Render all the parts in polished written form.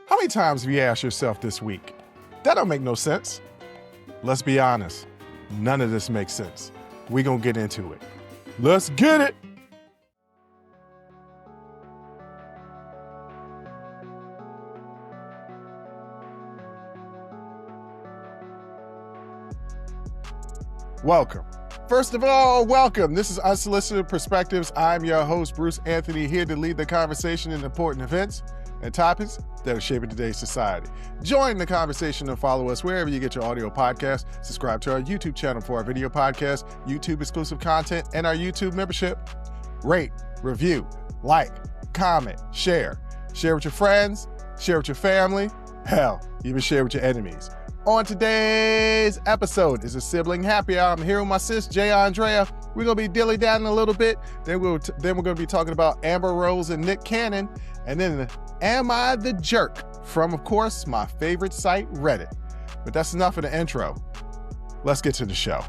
How many times have you asked yourself this week, that don't make no sense? Let's be honest, none of this makes sense. We're going to get into it. Let's get it. Welcome. First of all, welcome. This is Unsolicited Perspectives. I'm your host, Bruce Anthony, here to lead the conversation in important events and topics that are shaping today's society. Join the conversation and follow us wherever you get your audio podcast. Subscribe to our YouTube channel for our video podcast, YouTube exclusive content, and our YouTube membership. Rate, review, like, comment, share. Share with your friends, share with your family, hell, even share with your enemies. On today's episode is a sibling happy hour. I'm here with my sis, Jay Aundrea. We're going to be dilly-dallying a little bit. Then we're going to be talking about Amber Rose and Nick Cannon. And then, am I the jerk? From, of course, my favorite site, Reddit. But that's enough of the intro. Let's get to the show.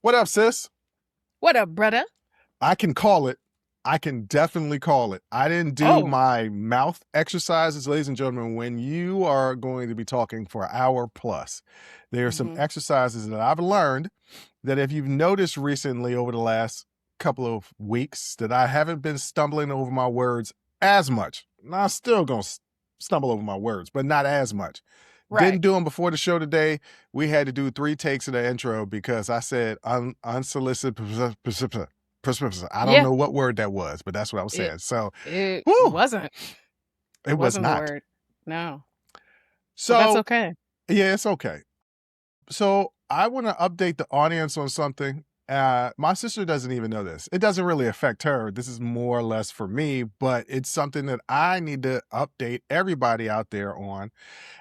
What up, sis? What up, brother? I can call it. I can definitely call it. I didn't do my mouth exercises, ladies and gentlemen. When you are going to be talking for an hour plus, there are some exercises that I've learned that if you've noticed recently over the last couple of weeks that I haven't been stumbling over my words as much. Now, I'm still going to stumble over my words, but not as much. Right. Didn't do them before the show today. We had to do 3 takes of the intro because I said unsolicited. I don't know what word that was, but that's what I was saying. It woo, wasn't. It was wasn't not. a word. No. So But that's okay. Yeah, it's okay. So I want to update the audience on something. My sister doesn't even know this. It doesn't really affect her. This is more or less for me, but it's something that I need to update everybody out there on,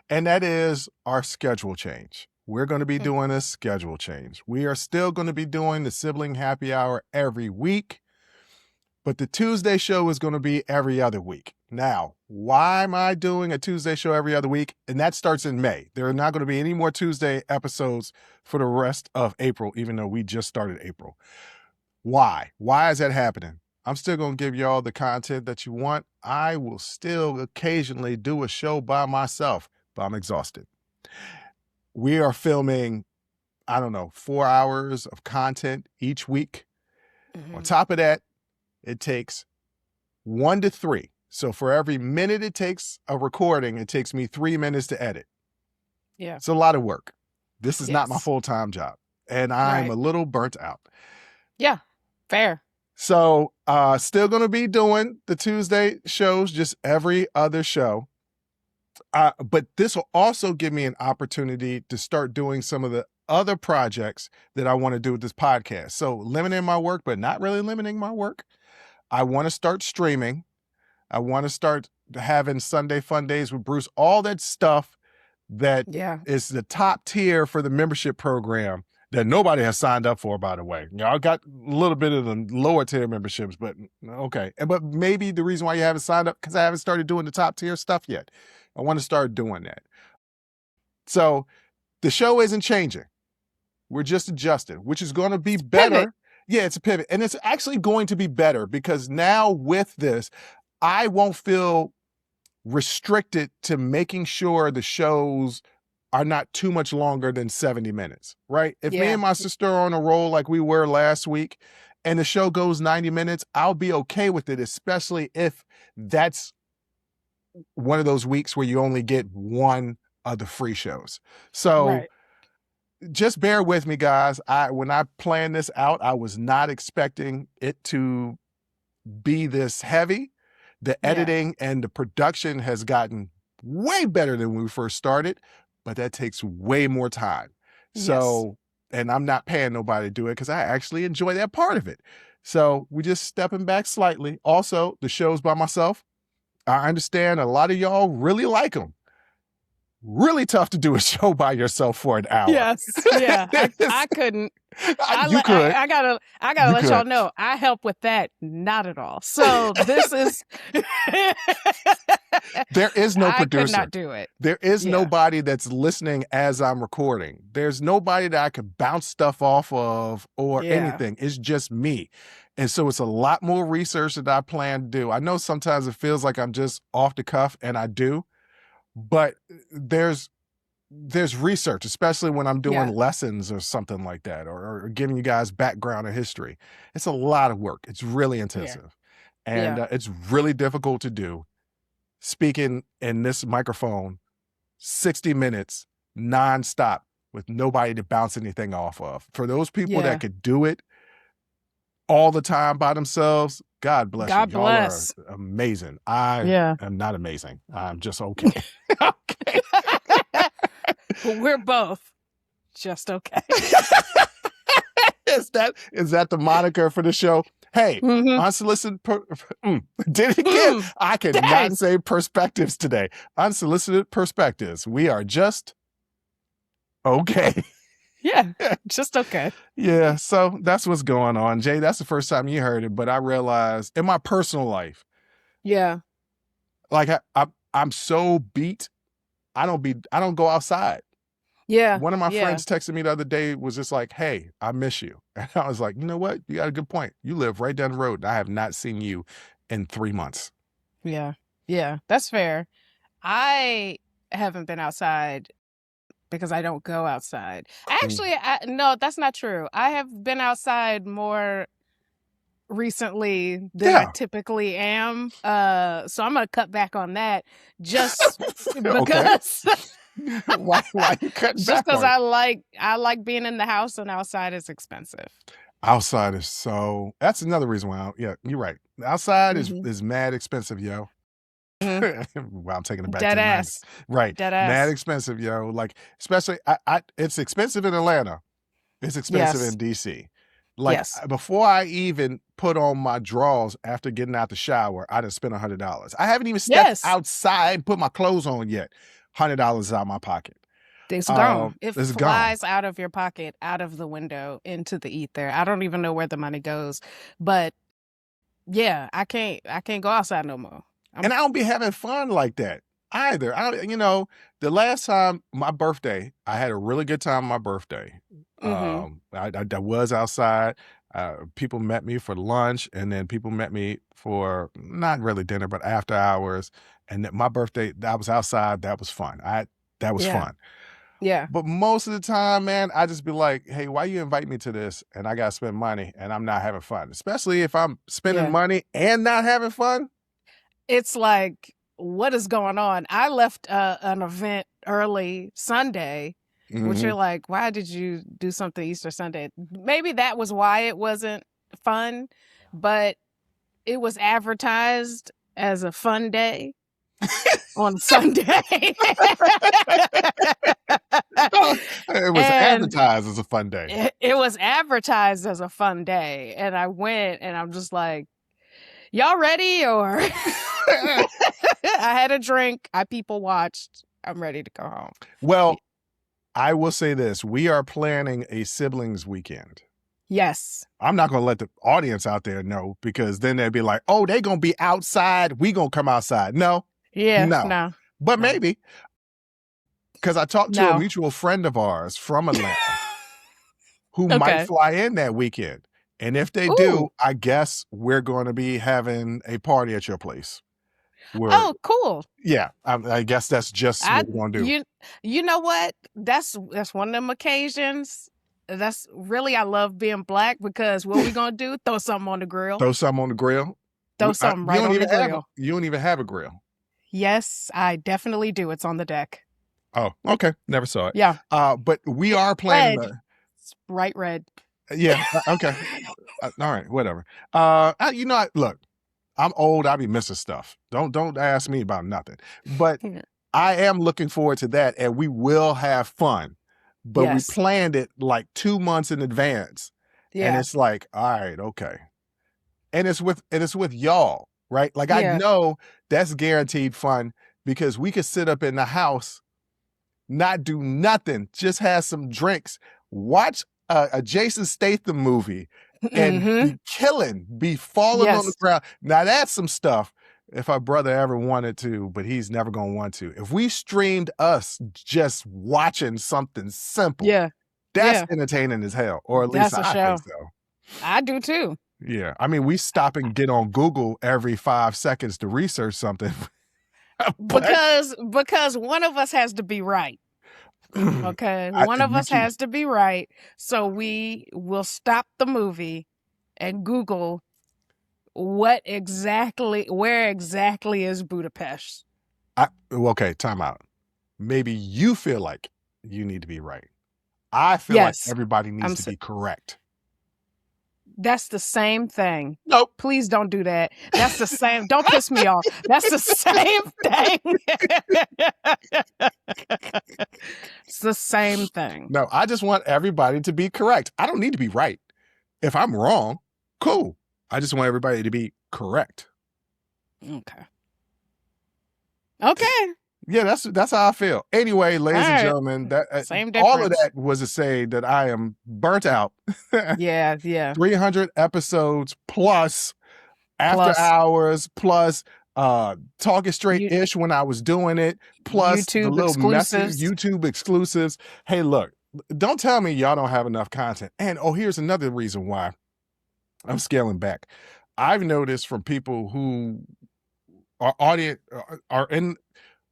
and that is our schedule change. We're going to be doing a schedule change. We are still going to be doing the sibling happy hour every week, but the Tuesday show is going to be every other week. Now, why am I doing a Tuesday show every other week? And that starts in May. There are not going to be any more Tuesday episodes for the rest of April, even though we just started April. Why? Why is that happening? I'm still going to give y'all the content that you want. I will still occasionally do a show by myself, but I'm exhausted. We are filming, 4 hours of content each week. On top of that, it takes 1 to 3. So for every minute it takes a recording, it takes me 3 minutes to edit. Yeah. It's a lot of work. This is not my full-time job. And I'm a little burnt out. Yeah, fair. So still going to be doing the Tuesday shows, just every other show. But this will also give me an opportunity to start doing some of the other projects that I want to do with this podcast. So limiting my work, but not really limiting my work. I want to start streaming. I want to start having Sunday Fun Days with Bruce, all that stuff that is the top tier for the membership program that nobody has signed up for, by the way. I got a little bit of the lower tier memberships, but okay. But maybe the reason why you haven't signed up because I haven't started doing the top tier stuff yet. I want to start doing that. So the show isn't changing. We're just adjusting, which is going to be better. Pivot. Yeah, it's a pivot. And it's actually going to be better because now with this, I won't feel restricted to making sure the shows are not too much longer than 70 minutes, right? If me and my sister are on a roll like we were last week and the show goes 90 minutes, I'll be okay with it, especially if that's one of those weeks where you only get one of the free shows. So just bear with me, guys. When I planned this out, I was not expecting it to be this heavy. The editing and the production has gotten way better than when we first started, but that takes way more time. So, and I'm not paying nobody to do it because I actually enjoy that part of it. So we're just stepping back slightly. Also, the show's by myself. I understand a lot of y'all really like them. Really tough to do a show by yourself for an hour. Yes, yeah. I couldn't. You could. I gotta let y'all know. I help with that. Not at all. So this is There is no producer. I could not do it. There is nobody that's listening as I'm recording. There's nobody that I could bounce stuff off of or anything. It's just me. And so it's a lot more research that I plan to do. I know sometimes it feels like I'm just off the cuff, and I do, but there's research, especially when I'm doing lessons or something like that, or giving you guys background and history. It's a lot of work. It's really intensive. And it's really difficult to do. Speaking in this microphone, 60 minutes nonstop with nobody to bounce anything off of. For those people that could do it all the time by themselves, God bless you. Y'all are amazing. I am not amazing. I'm just okay. Okay. Well, we're both just okay. Is that the moniker for the show? Hey, unsolicited. Did it again? I cannot say perspectives today. Unsolicited perspectives. We are just okay. Yeah, just okay. Yeah, so that's what's going on, Jay. That's the first time you heard it, but I realized in my personal life, like I'm so beat. I don't go outside. Yeah. One of my friends texted me the other day, was just like, "Hey, I miss you." And I was like, you know what? You got a good point. You live right down the road, and I have not seen you in 3 months. Yeah. Yeah, that's fair. I haven't been outside because I don't go outside. Actually, no, that's not true. I have been outside more recently than I typically am. So I'm going to cut back on that just because... Why you cutting just back? Because I like being in the house, and outside is expensive. Outside is that's another reason why. You're right. Outside is mad expensive, yo. Well, I'm taking it back Dead to ass. Right. Dead ass. Mad expensive, yo. Like, especially it's expensive in Atlanta. It's expensive in DC. Like, before I even put on my drawers after getting out the shower, I done spent $100. I haven't even stepped outside and put my clothes on yet. $100 out of my pocket. It's gone. It flies out of your pocket, out of the window, into the ether. I don't even know where the money goes. But yeah, I can't go outside no more. And I don't be having fun like that either. The last time, my birthday, I had a really good time on my birthday. I was outside. People met me for lunch, and then people met me for not really dinner, but after hours. And my birthday, I was outside. That was fun. That was fun. Yeah. But most of the time, man, I just be like, hey, why you invite me to this? And I got to spend money, and I'm not having fun. Especially if I'm spending money and not having fun. It's like, what is going on? I left an event early Sunday, which you're like, why did you do something Easter Sunday? Maybe that was why it wasn't fun, but it was advertised as a fun day on Sunday. It was advertised as a fun day. It was advertised as a fun day. And I went, and I'm just like, y'all ready? Or I had a drink. I people watched. I'm ready to go home. Well, I will say this. We are planning a siblings weekend. Yes. I'm not going to let the audience out there know, because then they'd be like, oh, they going to be outside. We going to come outside. No. Yeah. No. But maybe. Because I talked to a mutual friend of ours from Atlanta who might fly in that weekend. And if they do, I guess we're going to be having a party at your place. Cool. Yeah, I guess that's just what we're going to do. You know what? That's one of them occasions. That's really, I love being Black, because what we going to do? Throw something on the grill. Throw something on the grill? Throw something right on the grill. You don't even have a grill. Yes, I definitely do. It's on the deck. Oh, okay. Never saw it. Yeah. But we are planning. It's bright red. Yeah. Okay. All right. Whatever. Look, I'm old. I be missing stuff. Don't ask me about nothing. But I am looking forward to that, and we will have fun. But we planned it like 2 months in advance. Yeah. And it's like, all right, okay. And it's with y'all, right? Like, I know that's guaranteed fun, because we could sit up in the house, not do nothing, just have some drinks, watch a Jason Statham movie, and be falling on the ground. Now that's some stuff if our brother ever wanted to, but he's never going to want to. If we streamed us just watching something simple, Yeah. that's Yeah. entertaining as hell, or at least That's a I think show. so. I do too. Yeah. I mean, we stop and get on Google every 5 seconds to research something. But Because one of us has to be right. Okay. I One think of us YouTube, has to be right. So we will stop the movie and Google where exactly is Budapest. okay, time out. Maybe you feel like you need to be right. I feel like Yes. everybody I'm needs to s- be correct. That's the same thing. Nope. Please don't do that. That's the same. Don't piss me off. That's the same thing. It's the same thing. No, I just want everybody to be correct. I don't need to be right. If I'm wrong, cool. I just want everybody to be correct. Okay. Okay. Yeah, that's how I feel. Anyway, ladies and All right. gentlemen, that Same all of difference. that was to say that I am burnt out. Yeah. 300 episodes plus after Plus hours plus talking straight-ish when I was doing it, plus the YouTube little messy exclusives. YouTube exclusives. Hey, look, don't tell me y'all don't have enough content. And here's another reason why I'm scaling back. I've noticed from people who are audience are in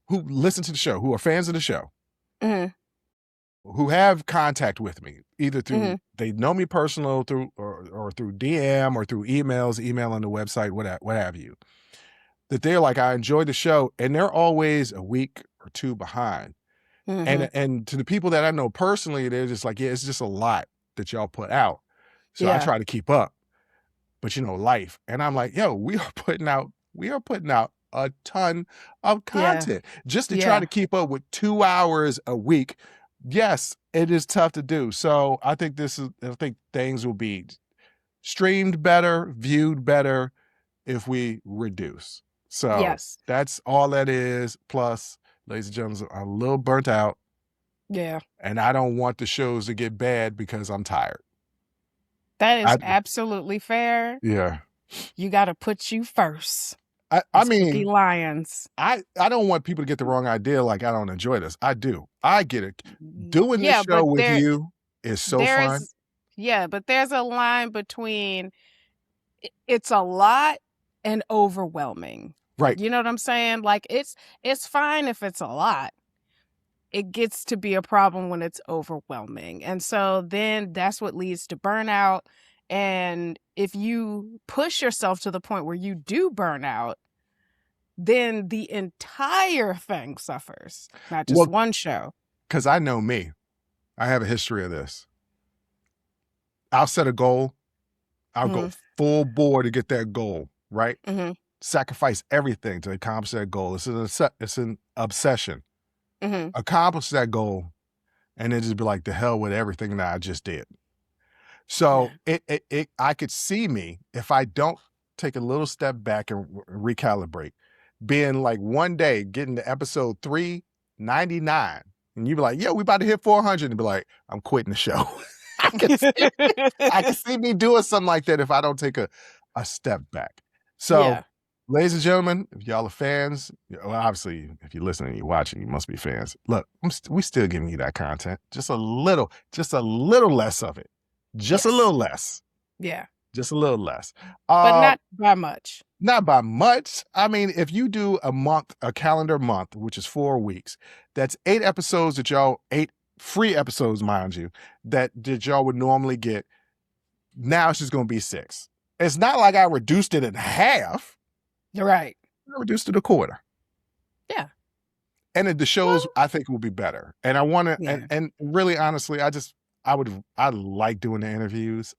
who listen to the show, who are fans of the show, Mhm. who have contact with me, either through Mhm. they know me personal through or through DM or through email on the website, what have you. That they're like, I enjoy the show, and they're always a week or two behind. Mhm. And to the people that I know personally, they're just like, yeah, it's just a lot that y'all put out. So I Yeah. try to keep up. But life. And I'm like, yo, we are putting out a ton of content just to try to keep up with 2 hours a week. Yes, it is tough to do. So I think things will be streamed better, viewed better if we reduce. So Yes. that's all that is. Plus, ladies and gentlemen, I'm a little burnt out. Yeah. And I don't want the shows to get bad because I'm tired. That is absolutely fair. Yeah. You got to put you first. I mean, Lions. I don't want people to get the wrong idea like I don't enjoy this. I do. I get it. Doing this show with you is so fun. Yeah, but there's a line between it's a lot and overwhelming. Right. You know what I'm saying? Like it's fine if it's a lot. It gets to be a problem when it's overwhelming. And so then that's what leads to burnout. And if you push yourself to the point where you do burn out, then the entire thing suffers, not just one show. Because I know me. I have a history of this. I'll set a goal. I'll go full bore to get that goal, right? Mm-hmm. Sacrifice everything to accomplish that goal. It's an obsession. Mm-hmm. Accomplish that goal, and then just be like, the hell with everything that I just did. So I could see me, if I don't take a little step back and recalibrate, being like one day getting to episode 399, and you be like, yeah, we about to hit 400, and be like, I'm quitting the show. I can see me doing something like that if I don't take a step back. So, ladies and gentlemen, if y'all are fans, well, obviously, if you're listening, you're watching, you must be fans. Look, we still giving you that content, just a little less of it, just a little less. Yeah, just a little less, but not by much. Not by much. I mean, if you do a calendar month, which is 4 weeks, that's 8 episodes that y'all 8 free episodes, mind you, that y'all would normally get. Now it's just going to be 6. It's not like I reduced it in half. You're right. I reduced it a quarter. Yeah. And the shows, I think, will be better. And I want to, and really, honestly, I like doing the interviews.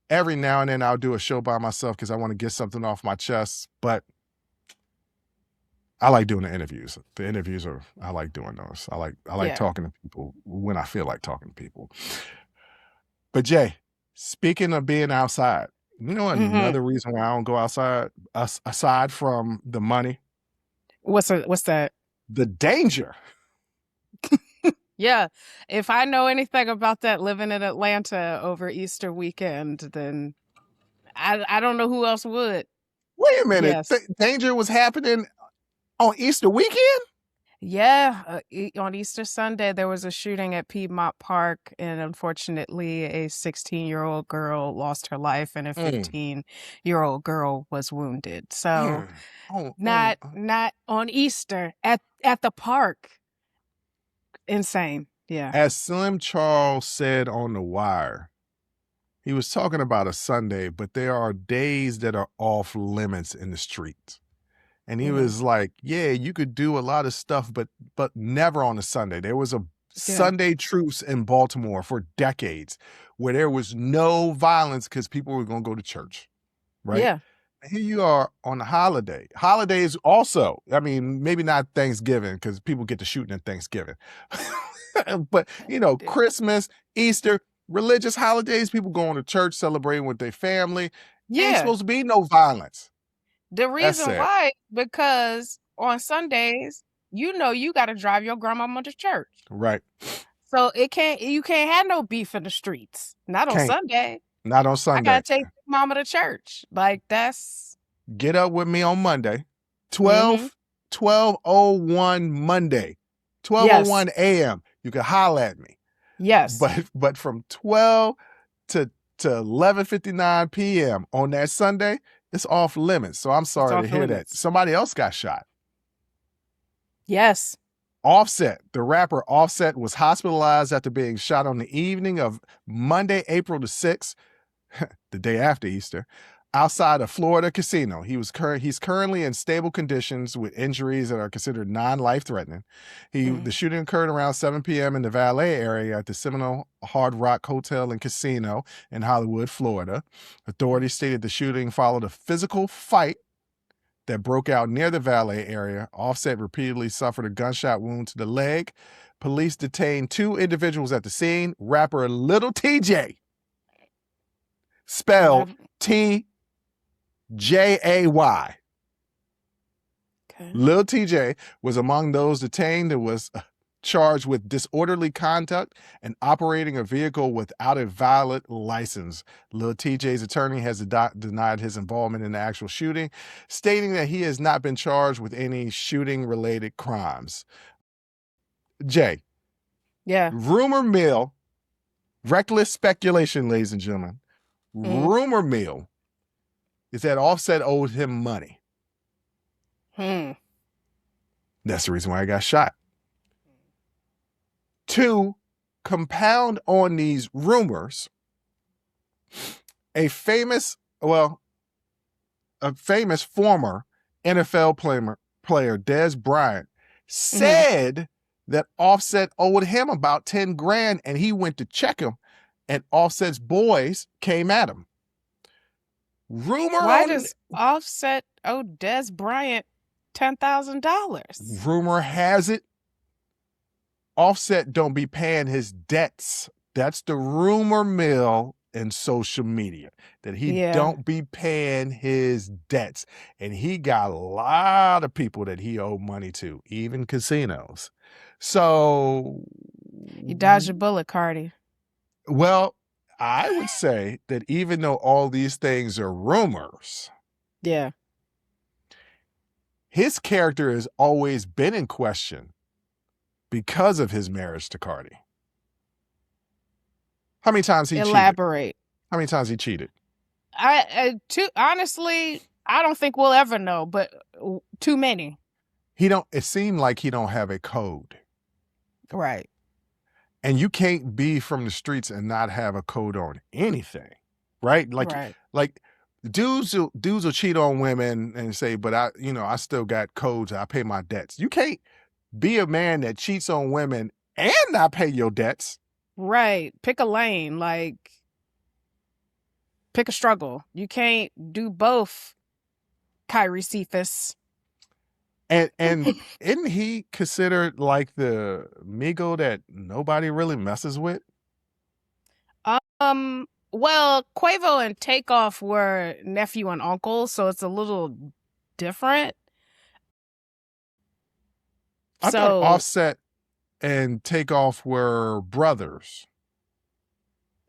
Every now and then I'll do a show by myself because I want to get something off my chest. But I like doing the interviews. The interviews I like doing those. I like talking to people when I feel like talking to people. But Jay, speaking of being outside, you know another reason why I don't go outside, aside from the money? What's that? The danger. Yeah. If I know anything about that living in Atlanta over Easter weekend, then I don't know who else would. Wait a minute. Yes. Danger was happening on Easter weekend? Yeah, on Easter Sunday, there was a shooting at Piedmont Park, and unfortunately, a 16-year-old girl lost her life, and a Mm. 15-year-old girl was wounded. So, Mm. Oh, not on Easter at the park. Insane. Yeah. as Slim Charles said on The Wire, he was talking about a Sunday, but there are days that are off limits in the streets. And he was like, yeah, you could do a lot of stuff, but never on a Sunday. There was a Sunday truce in Baltimore for decades where there was no violence because people were going to go to church, right? Yeah. Here you are on a holiday. Holidays also, I mean, maybe not Thanksgiving because people get to shooting at Thanksgiving. But, Christmas, Easter, religious holidays, people going to church, celebrating with their family. Ain't Yeah. supposed to be no violence. The reason why, because on Sundays, you got to drive your grandmama to church. Right. So you can't have no beef in the streets. Not on Sunday. Not on Sunday. I gotta take mama to church. Like, that's... Get up with me on Monday. 12:01 Monday. 12:01 a.m. You can holler at me. Yes. But from 12 to 11:59 p.m. on that Sunday, it's off limits. So I'm sorry to hear that. Somebody else got shot. Yes. Offset, the rapper Offset, was hospitalized after being shot on the evening of Monday, April the 6th, the day after Easter, outside a Florida casino. He's currently in stable conditions with injuries that are considered non-life-threatening. The shooting occurred around 7 p.m. in the Valet area at the Seminole Hard Rock Hotel and Casino in Hollywood, Florida. Authorities stated the shooting followed a physical fight that broke out near the Valet area. Offset repeatedly suffered a gunshot wound to the leg. Police detained 2 individuals at the scene. Rapper Little TJ, spelled Tjay. Okay. Lil TJ was among those detained and was charged with disorderly conduct and operating a vehicle without a valid license. Lil TJ's attorney has denied his involvement in the actual shooting, stating that he has not been charged with any shooting-related crimes. Jay. Yeah. Rumor mill, reckless speculation, ladies and gentlemen. Rumor mill is that Offset owed him money. That's the reason why I got shot. To compound on these rumors, a famous former NFL player, Dez Bryant, said that Offset owed him about 10 grand and he went to check him and Offset's boys came at him. Why does Offset owe Dez Bryant $10,000? Rumor has it Offset don't be paying his debts. That's the rumor mill in social media, that he don't be paying his debts. And he got a lot of people that he owed money to, even casinos. So you dodged a bullet, Cardi. Well, I would say that even though all these things are rumors, his character has always been in question because of his marriage to Cardi. How many times he Elaborate. cheated? How many times he cheated? Honestly, I don't think we'll ever know, but too many. It seemed like he don't have a code. Right. And you can't be from the streets and not have a code on anything, right? Like dudes will cheat on women and say, but I still got codes. I pay my debts. You can't be a man that cheats on women and not pay your debts. Right. Pick a lane. Pick a struggle. You can't do both, Kyrie Cephas. And isn't he considered like the Migo that nobody really messes with? Well, Quavo and Takeoff were nephew and uncle, so it's a little different. I thought Offset and Takeoff were brothers.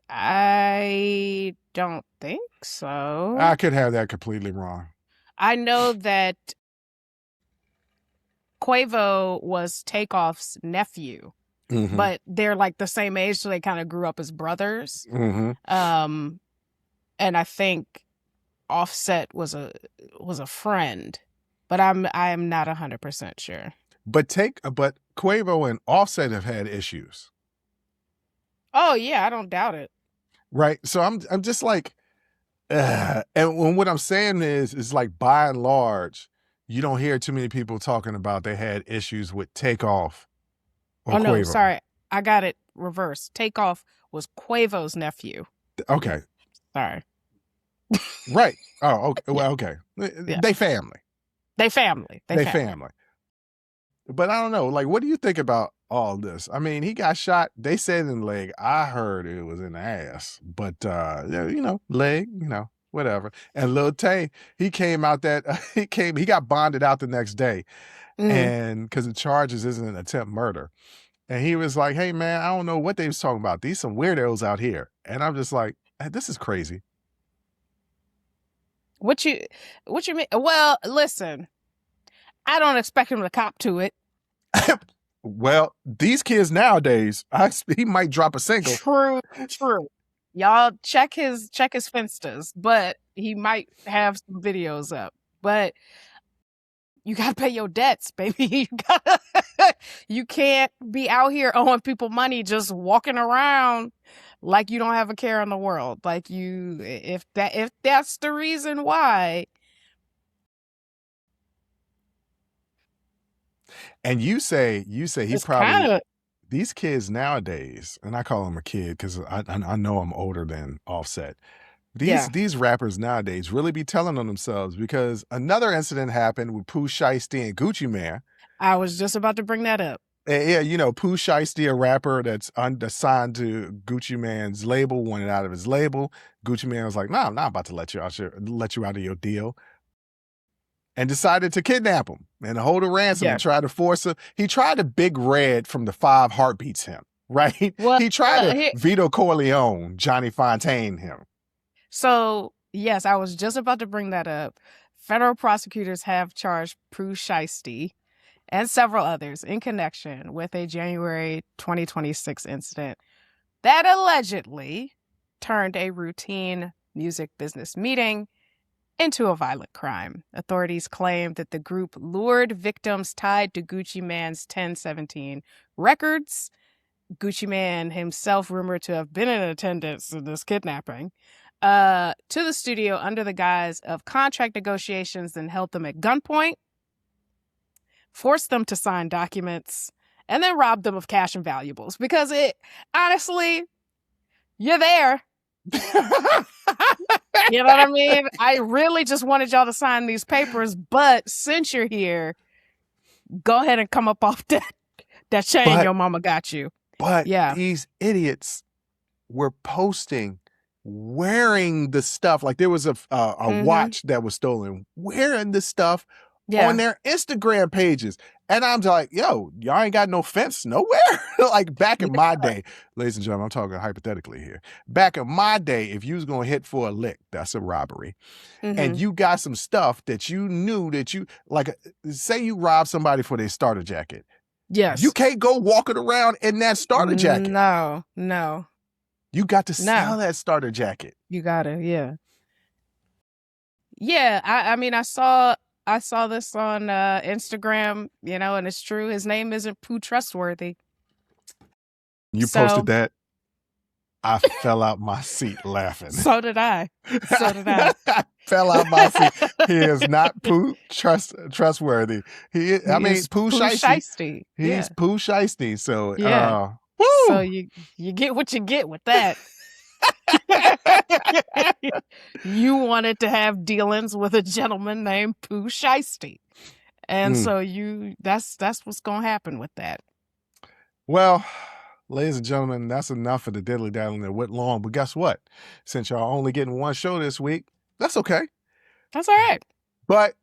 I don't think so. I could have that completely wrong. I know that Quavo was Takeoff's nephew, but they're like the same age, so they kind of grew up as brothers. And I think Offset was a friend, but I am not 100% sure. But Quavo and Offset have had issues. Oh yeah, I don't doubt it. Right. So I'm just like, and what I'm saying is like, by and large, you don't hear too many people talking about they had issues with Takeoff or Quavo. No, sorry, I got it reversed. Takeoff was Quavo's nephew. Okay. Sorry. Right. Oh, okay. Well, okay. Yeah. They family. They family. But I don't know. Like, what do you think about all this? I mean, he got shot. They said in the leg. I heard it was in the ass. But, leg, whatever. And Lil Tay, he came out he got bonded out the next day. And because the charges isn't an attempt murder. And he was like, hey, man, I don't know what they was talking about. These some weirdos out here. And I'm just like, hey, this is crazy. What you mean? Well, listen, I don't expect him to cop to it. Well, these kids nowadays, he might drop a single. True. Y'all check his Finstas, but he might have some videos up. But you gotta pay your debts, baby. You can't be out here owing people money, just walking around like you don't have a care in the world. Like if that's the reason why. And you say he probably these kids nowadays, and I call him a kid because I know I'm older than Offset. These rappers nowadays really be telling on themselves, because another incident happened with Pooh Shiesty and Gucci Mane. I was just about to bring that up. Yeah, Pooh Shiesty, a rapper that's signed to Gucci Mane's label, wanted out of his label. Gucci Mane was like, "No, I'm not about to let you out of your deal," and decided to kidnap him and hold a ransom and try to force him. He tried to Big Red from the 5 Heartbeats him, right? Well, he tried to Vito Corleone, Johnny Fontaine him. So, yes, I was just about to bring that up. Federal prosecutors have charged Pooh Shiesty and several others in connection with a January 2026 incident that allegedly turned a routine music business meeting into a violent crime. Authorities claim that the group lured victims tied to Gucci Mane's 1017 records. Gucci Mane himself rumored to have been in attendance in this kidnapping, to the studio under the guise of contract negotiations, and held them at gunpoint, forced them to sign documents, and then robbed them of cash and valuables. Because honestly, you're there. You know what I mean? I really just wanted y'all to sign these papers, but since you're here, go ahead and come up off that chain your mama got you. But these idiots were posting wearing the stuff. Like, there was a watch that was stolen, wearing the stuff on their Instagram pages. And I'm like, yo, y'all ain't got no fence nowhere. Like, back in my day, ladies and gentlemen, I'm talking hypothetically here. Back in my day, if you was going to hit for a lick, that's a robbery. And you got some stuff that you knew that you, like, say you robbed somebody for their starter jacket. Yes. You can't go walking around in that starter jacket. No. You got to sell that starter jacket. You gotta, yeah. Yeah, I mean, I saw this on Instagram, and it's true. His name isn't Pooh Trustworthy. You posted that? I fell out my seat laughing. So did I. I fell out my seat. He is not Pooh Trustworthy. He Pooh Shiesty. He's Pooh Shiesty. So, so you get what you get with that. You wanted to have dealings with a gentleman named Pooh Shiesty. And so that's what's going to happen with that. Well, ladies and gentlemen, that's enough of the diddly-daddling that went long. But guess what? Since y'all only getting one show this week, that's okay. That's all right. But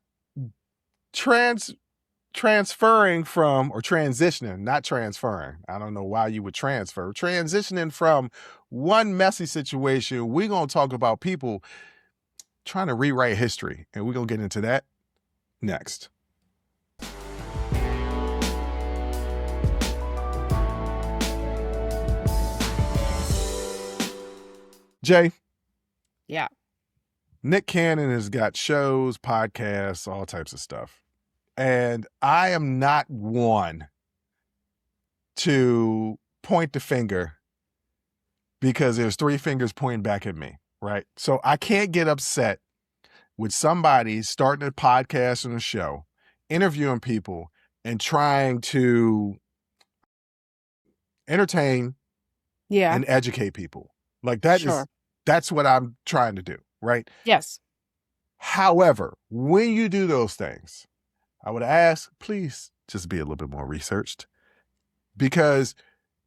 transferring from, or transitioning, not transferring. I don't know why you would transfer. Transitioning from one messy situation, we're going to talk about people trying to rewrite history. And we're going to get into that next. Jay. Yeah. Nick Cannon has got shows, podcasts, all types of stuff. And I am not one to point the finger because there's three fingers pointing back at me, right? So I can't get upset with somebody starting a podcast and a show, interviewing people, and trying to entertain and educate people. Like that's what I'm trying to do, right? Yes. However, when you do those things, I would ask, please just be a little bit more researched, because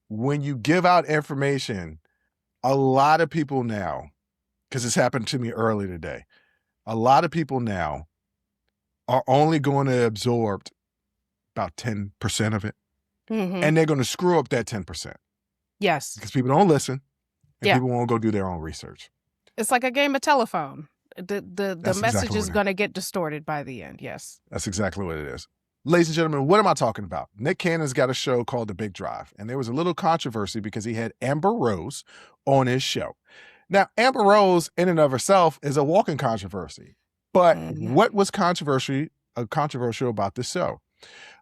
when you give out information, a lot of people now, because it's happened to me earlier today, a lot of people now are only going to absorb about 10% of it. Mm-hmm. And they're going to screw up that 10%. Yes. Because people don't listen and people won't go do their own research. It's like a game of telephone. The message exactly is going to get distorted by the end. Yes. That's exactly what it is. Ladies and gentlemen, what am I talking about? Nick Cannon's got a show called The Big Drive, and there was a little controversy because he had Amber Rose on his show. Now, Amber Rose in and of herself is a walking controversy, but what was controversial about this show?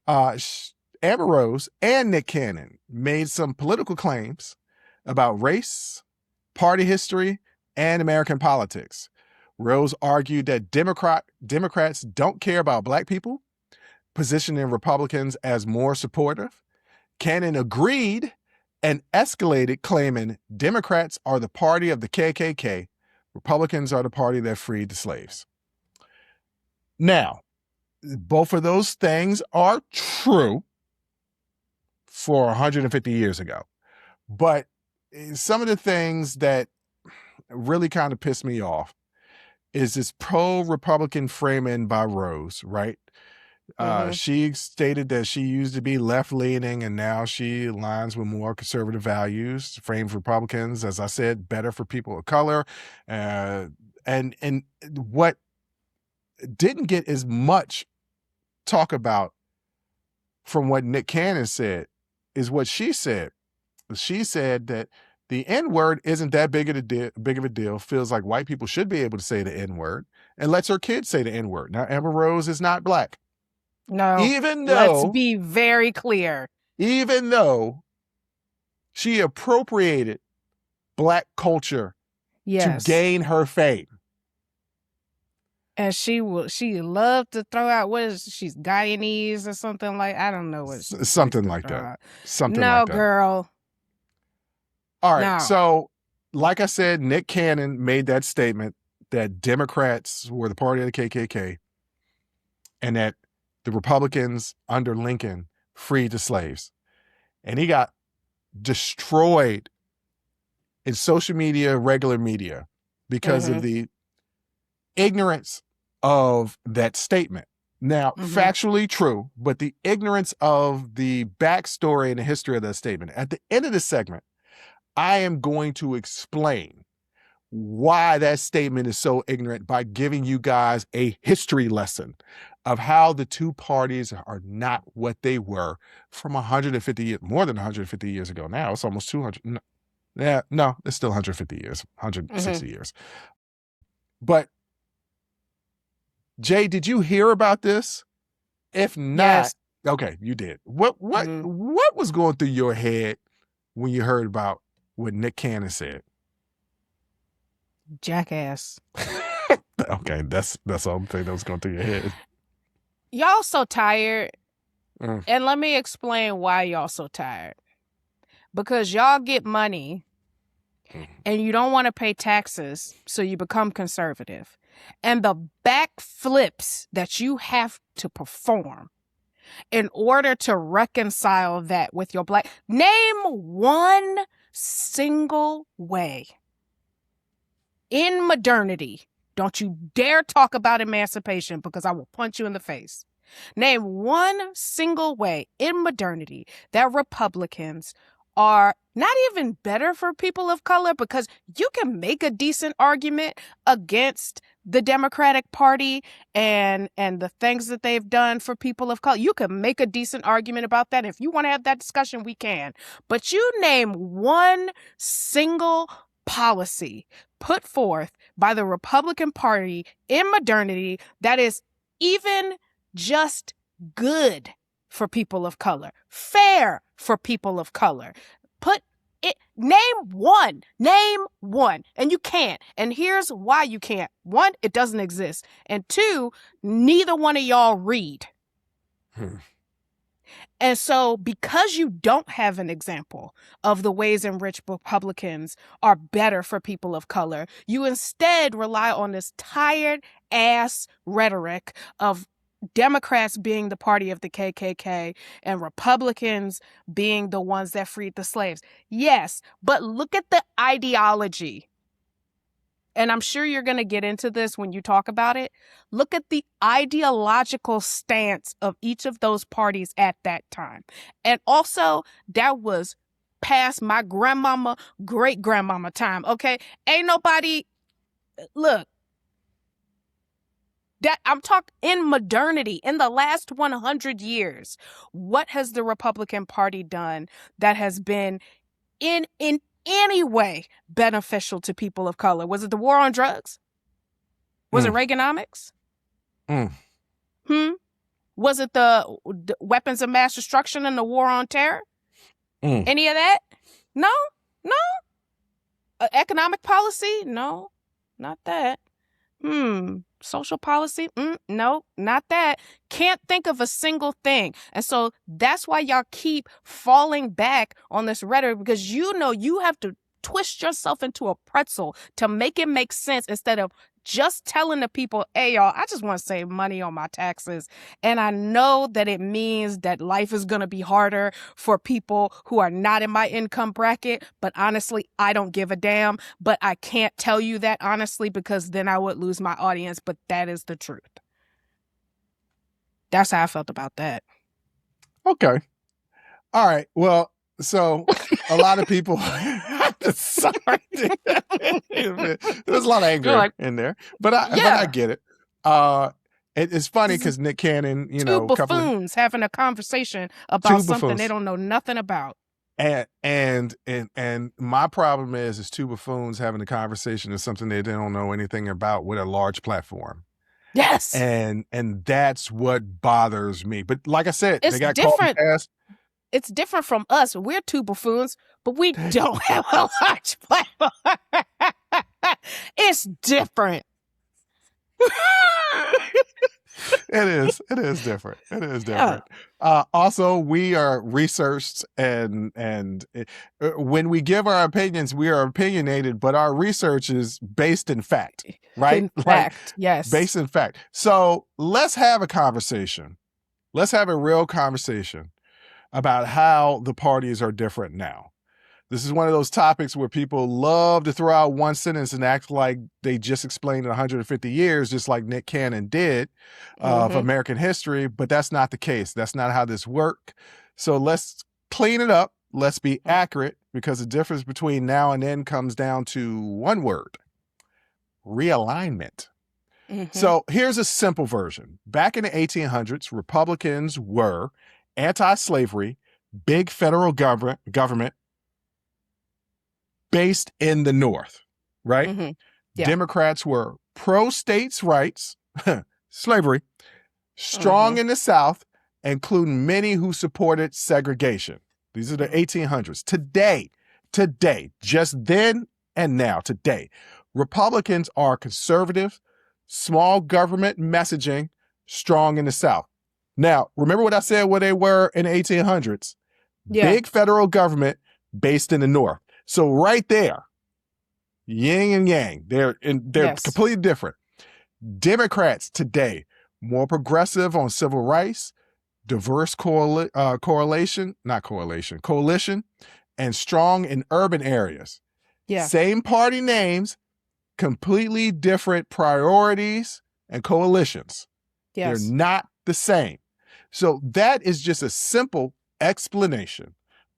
Amber Rose and Nick Cannon made some political claims about race, party history, and American politics. Rose argued that Democrats don't care about Black people, positioning Republicans as more supportive. Cannon agreed and escalated, claiming Democrats are the party of the KKK, Republicans are the party that freed the slaves. Now, both of those things are true for 150 years ago. But some of the things that really kind of pissed me off is this pro-Republican framing by Rose, right? She stated that she used to be left-leaning and now she aligns with more conservative values, framed Republicans, as I said, better for people of color. And what didn't get as much talk about from what Nick Cannon said is what she said. She said that the N-word isn't that big of a deal, feels like white people should be able to say the N-word, and lets her kids say the N-word. Now, Amber Rose is not Black. No. Even though, let's be very clear. Even though she appropriated Black culture to gain her fame. And she loved to throw out, she's Guyanese or something like, I don't know what something like that. Something like that. No, girl. All right. No. So, like I said, Nick Cannon made that statement that Democrats were the party of the KKK and that the Republicans under Lincoln freed the slaves. And he got destroyed in social media, regular media, because of the ignorance of that statement. Now, factually true, but the ignorance of the backstory and the history of that statement. At the end of this segment, I am going to explain why that statement is so ignorant by giving you guys a history lesson of how the two parties are not what they were from 150 years, more than 150 years ago. Now it's almost 200. No, it's still 150 years, 160 years. But Jay, did you hear about this? If not, okay, you did. What was going through your head when you heard about what Nick Cannon said? Jackass. Okay, that's the only thing that was going through your head. Y'all so tired. And let me explain why y'all so tired. Because y'all get money and you don't want to pay taxes, so you become conservative. And the backflips that you have to perform in order to reconcile that with your Black. Name one single way in modernity. Don't you dare talk about emancipation, because I will punch you in the face. Name one single way in modernity that Republicans are not even better for people of color, because you can make a decent argument against the Democratic Party and the things that they've done for people of color. You can make a decent argument about that. If you want to have that discussion, we can. But you name one single policy put forth by the Republican Party in modernity that is even just good for people of color, fair for people of color. Name one, and you can't. And here's why you can't. One, it doesn't exist. And two, neither one of y'all read. And so because you don't have an example of the ways in which Republicans are better for people of color, you instead rely on this tired ass rhetoric of Democrats being the party of the KKK and Republicans being the ones that freed the slaves. Yes, but look at the ideology. And I'm sure you're going to get into this when you talk about it. Look at the ideological stance of each of those parties at that time. And also, that was past my grandmama, great-grandmama time, okay? Ain't nobody... Look, that I'm talking in modernity, in the last 100 years. What has the Republican Party done that has been in any way beneficial to people of color? Was it the war on drugs? Was it Reaganomics? Was it the weapons of mass destruction and the war on terror? Any of that? No. Economic policy? No, not that. Social policy? No, not that. Can't think of a single thing. And so that's why y'all keep falling back on this rhetoric, because you know you have to twist yourself into a pretzel to make it make sense, instead of just telling the people, hey, y'all, I just want to save money on my taxes. And I know that it means that life is going to be harder for people who are not in my income bracket. But honestly, I don't give a damn. But I can't tell you that honestly, because then I would lose my audience. But that is the truth. That's how I felt about that. Okay. All right. Well, so a lot of people... Sorry. There's a lot of anger in there, but I get it. It's funny because Nick Cannon, two buffoons having a conversation about something they don't know nothing about. And my problem is two buffoons having a conversation is something they don't know anything about with a large platform. Yes. And that's what bothers me. But like I said, it's they got different. called It's different from us. We're two buffoons, but we don't have a large platform. It's different. It is different. It is different. Also, we are researched, and when we give our opinions, we are opinionated, but our research is based in fact, right? In fact, yes. Based in fact. So let's have a conversation. Let's have a real conversation about how the parties are different now. This is one of those topics where people love to throw out one sentence and act like they just explained 150 years, just like Nick Cannon did of American history, but that's not the case. That's not how this works. So let's clean it up. Let's be accurate, because the difference between now and then comes down to one word: realignment. So here's a simple version. Back in the 1800s, Republicans were anti-slavery, big federal government based in the North, right? Yeah. Democrats were pro-states' rights, slavery, strong in the South, including many who supported segregation. These are the 1800s. Today, just then and now, today, Republicans are conservative, small government messaging, strong in the South. Now, remember what I said where they were in the 1800s? Yeah. Big federal government based in the North. So right there, yin and yang, they're completely different. Democrats today, more progressive on civil rights, diverse coalition, and strong in urban areas. Yeah. Same party names, completely different priorities and coalitions. Yes. They're not the same. So that is just a simple explanation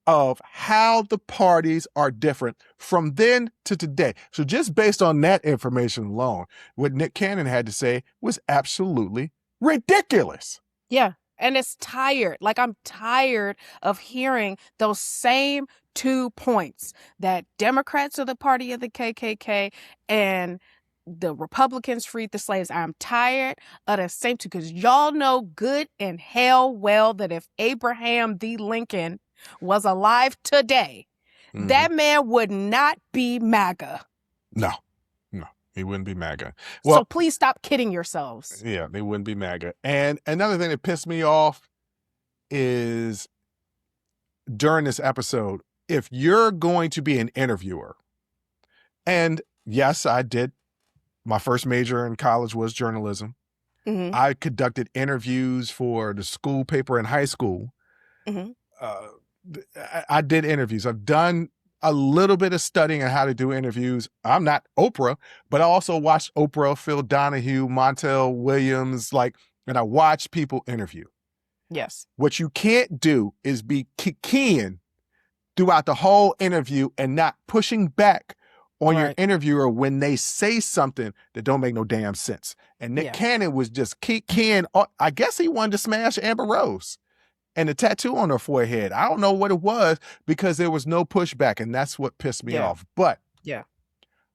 of how the parties are different from then to today. So just based on that information alone, what Nick Cannon had to say was absolutely ridiculous. Yeah. And it's tired. Like, I'm tired of hearing those same 2 points, that Democrats are the party of the KKK and the Republicans freed the slaves. I'm tired of the same two, because y'all know good and hell well that if Abraham the Lincoln was alive today, that man would not be MAGA. No, he wouldn't be MAGA. Well, so please stop kidding yourselves. Yeah, they wouldn't be MAGA. And another thing that pissed me off is during this episode, if you're going to be an interviewer, and yes, I did. My first major in college was journalism. I conducted interviews for the school paper in high school. I did interviews. I've done a little bit of studying on how to do interviews. I'm not Oprah, but I also watched Oprah, Phil Donahue, Montel Williams, and I watched people interview. Yes. What you can't do is be keying throughout the whole interview and not pushing back on your interviewer when they say something that don't make no damn sense. And Nick Cannon was just keying. I guess he wanted to smash Amber Rose and the tattoo on her forehead. I don't know what it was, because there was no pushback, and that's what pissed me off. But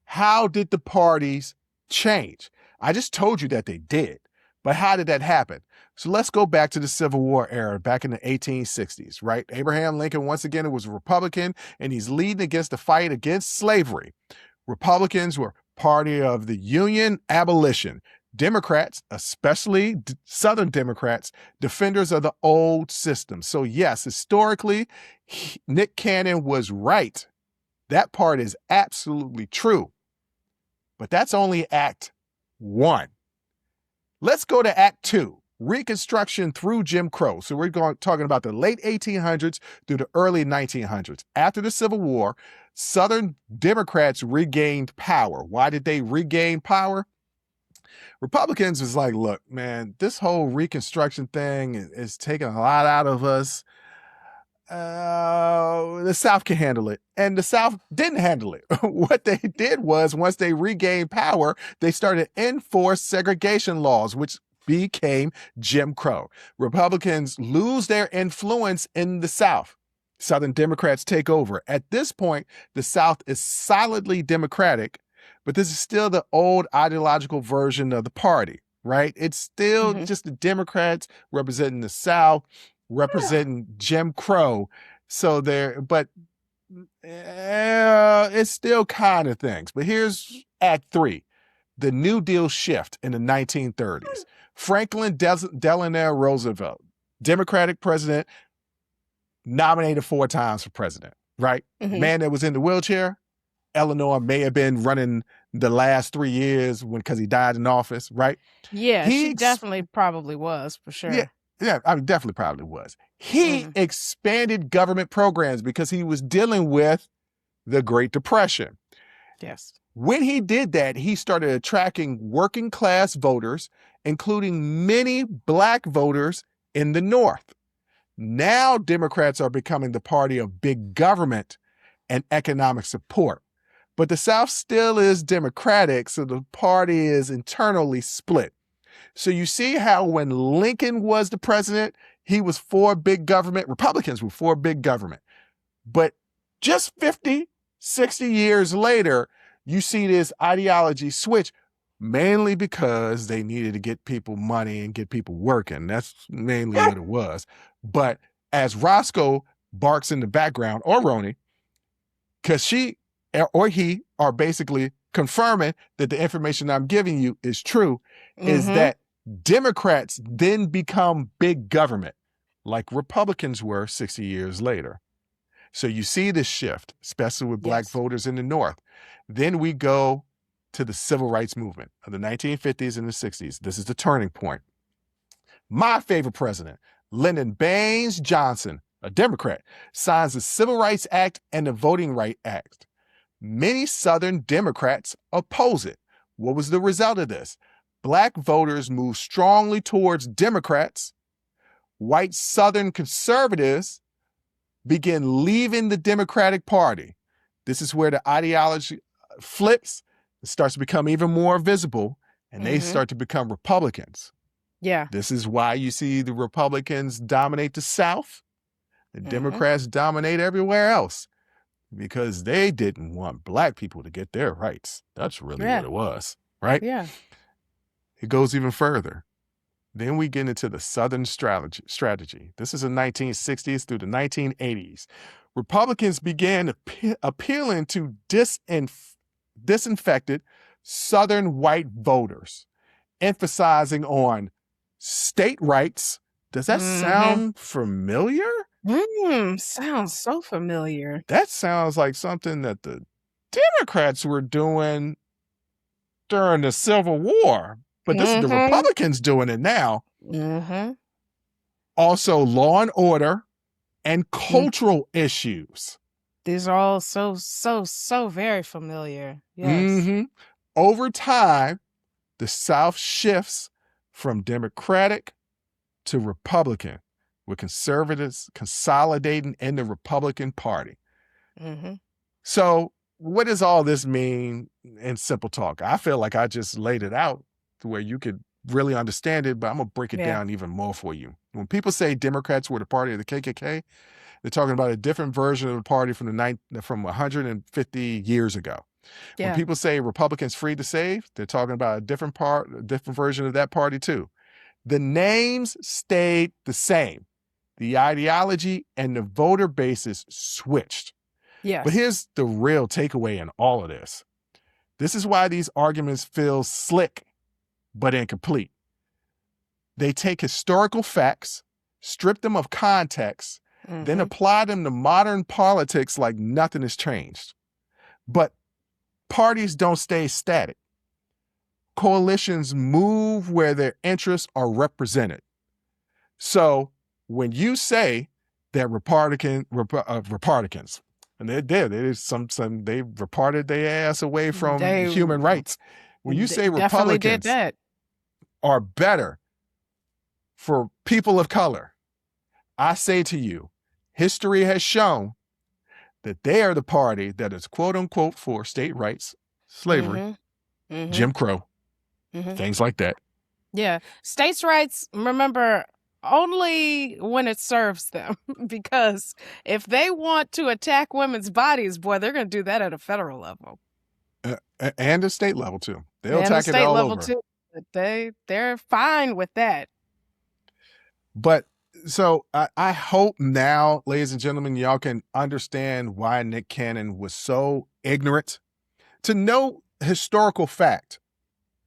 how did the parties change? I just told you that they did, but how did that happen? So let's go back to the Civil War era, back in the 1860s, right? Abraham Lincoln, once again, was a Republican, and he's leading against the fight against slavery. Republicans were party of the Union, abolition. Democrats, especially Southern Democrats, defenders of the old system. So yes, historically, Nick Cannon was right. That part is absolutely true. But that's only Act 1. Let's go to Act 2, Reconstruction through Jim Crow. So we're talking about the late 1800s through the early 1900s. After the Civil War, Southern Democrats regained power. Why did they regain power? Republicans was like, look, man, this whole Reconstruction thing is taking a lot out of us. The South can handle it. And the South didn't handle it. What they did was, once they regained power, they started to enforce segregation laws, which became Jim Crow. Republicans lose their influence in the South. Southern Democrats take over. At this point, the South is solidly Democratic, but this is still the old ideological version of the party, right? It's still just the Democrats representing the South, representing Jim Crow. So it's still kind of things. But here's Act 3, the New Deal shift in the 1930s. Franklin Delano Roosevelt, Democratic president, nominated 4 times for president, right? Man that was in the wheelchair. Eleanor may have been running the last 3 years because he died in office, right? Yeah, she definitely probably was, for sure. Yeah, I mean, definitely probably was. He expanded government programs because he was dealing with the Great Depression. Yes. When he did that, he started attracting working class voters, including many Black voters in the North. Now Democrats are becoming the party of big government and economic support. But the South still is Democratic, so the party is internally split. So you see how when Lincoln was the president, he was for big government. Republicans were for big government. But just 50, 60 years later, you see this ideology switch, mainly because they needed to get people money and get people working. That's mainly what it was. But as Roscoe barks in the background, or Roni, because she or he are basically confirming that the information I'm giving you is true, is that Democrats then become big government, like Republicans were 60 years later. So you see this shift, especially with Black voters in the North. Then we go to the civil rights movement of the 1950s and the 60s. This is the turning point. My favorite president, Lyndon Baines Johnson, a Democrat, signs the Civil Rights Act and the Voting Rights Act. Many Southern Democrats oppose it. What was the result of this? Black voters moved strongly towards Democrats. White Southern conservatives begin leaving the Democratic Party. This is where the ideology flips. It starts to become even more visible, and they start to become Republicans. Yeah. This is why you see the Republicans dominate the South. The Democrats dominate everywhere else, because they didn't want Black people to get their rights. That's really what it was, right? Yeah. It goes even further. Then we get into the Southern strategy. This is the 1960s through the 1980s. Republicans began appealing to disinfected Southern white voters, emphasizing on state rights. Does that sound familiar? Sounds so familiar. That sounds like something that the Democrats were doing during the Civil War, but this is the Republicans doing it now. Also, law and order and cultural issues. These are all so very familiar. Yes. Over time, the South shifts from Democratic to Republican, with conservatives consolidating in the Republican Party. So what does all this mean in simple talk? I feel like I just laid it out to where you could really understand it, but I'm going to break it down even more for you. When people say Democrats were the party of the KKK, they're talking about a different version of the party from 150 years ago. When people say Republicans free to save, they're talking about a different version of that party too. The names stayed the same. The ideology and the voter bases switched. Yes. But here's the real takeaway in all of this. This is why these arguments feel slick but incomplete. They take historical facts, strip them of context, then apply them to modern politics like nothing has changed. But parties don't stay static. Coalitions move where their interests are represented. So when you say that Republicans, and they did, they reported their ass away from human rights. When you say Republicans are better for people of color, I say to you, history has shown that they are the party that is quote unquote for state rights, slavery, Jim Crow, things like that. Yeah. States' rights, remember, only when it serves them. Because if they want to attack women's bodies, boy, they're going to do that at a federal level. And a state level too. They'll attack it all over. Too. They're fine with that. But so I hope now, ladies and gentlemen, y'all can understand why Nick Cannon was so ignorant to know historical fact,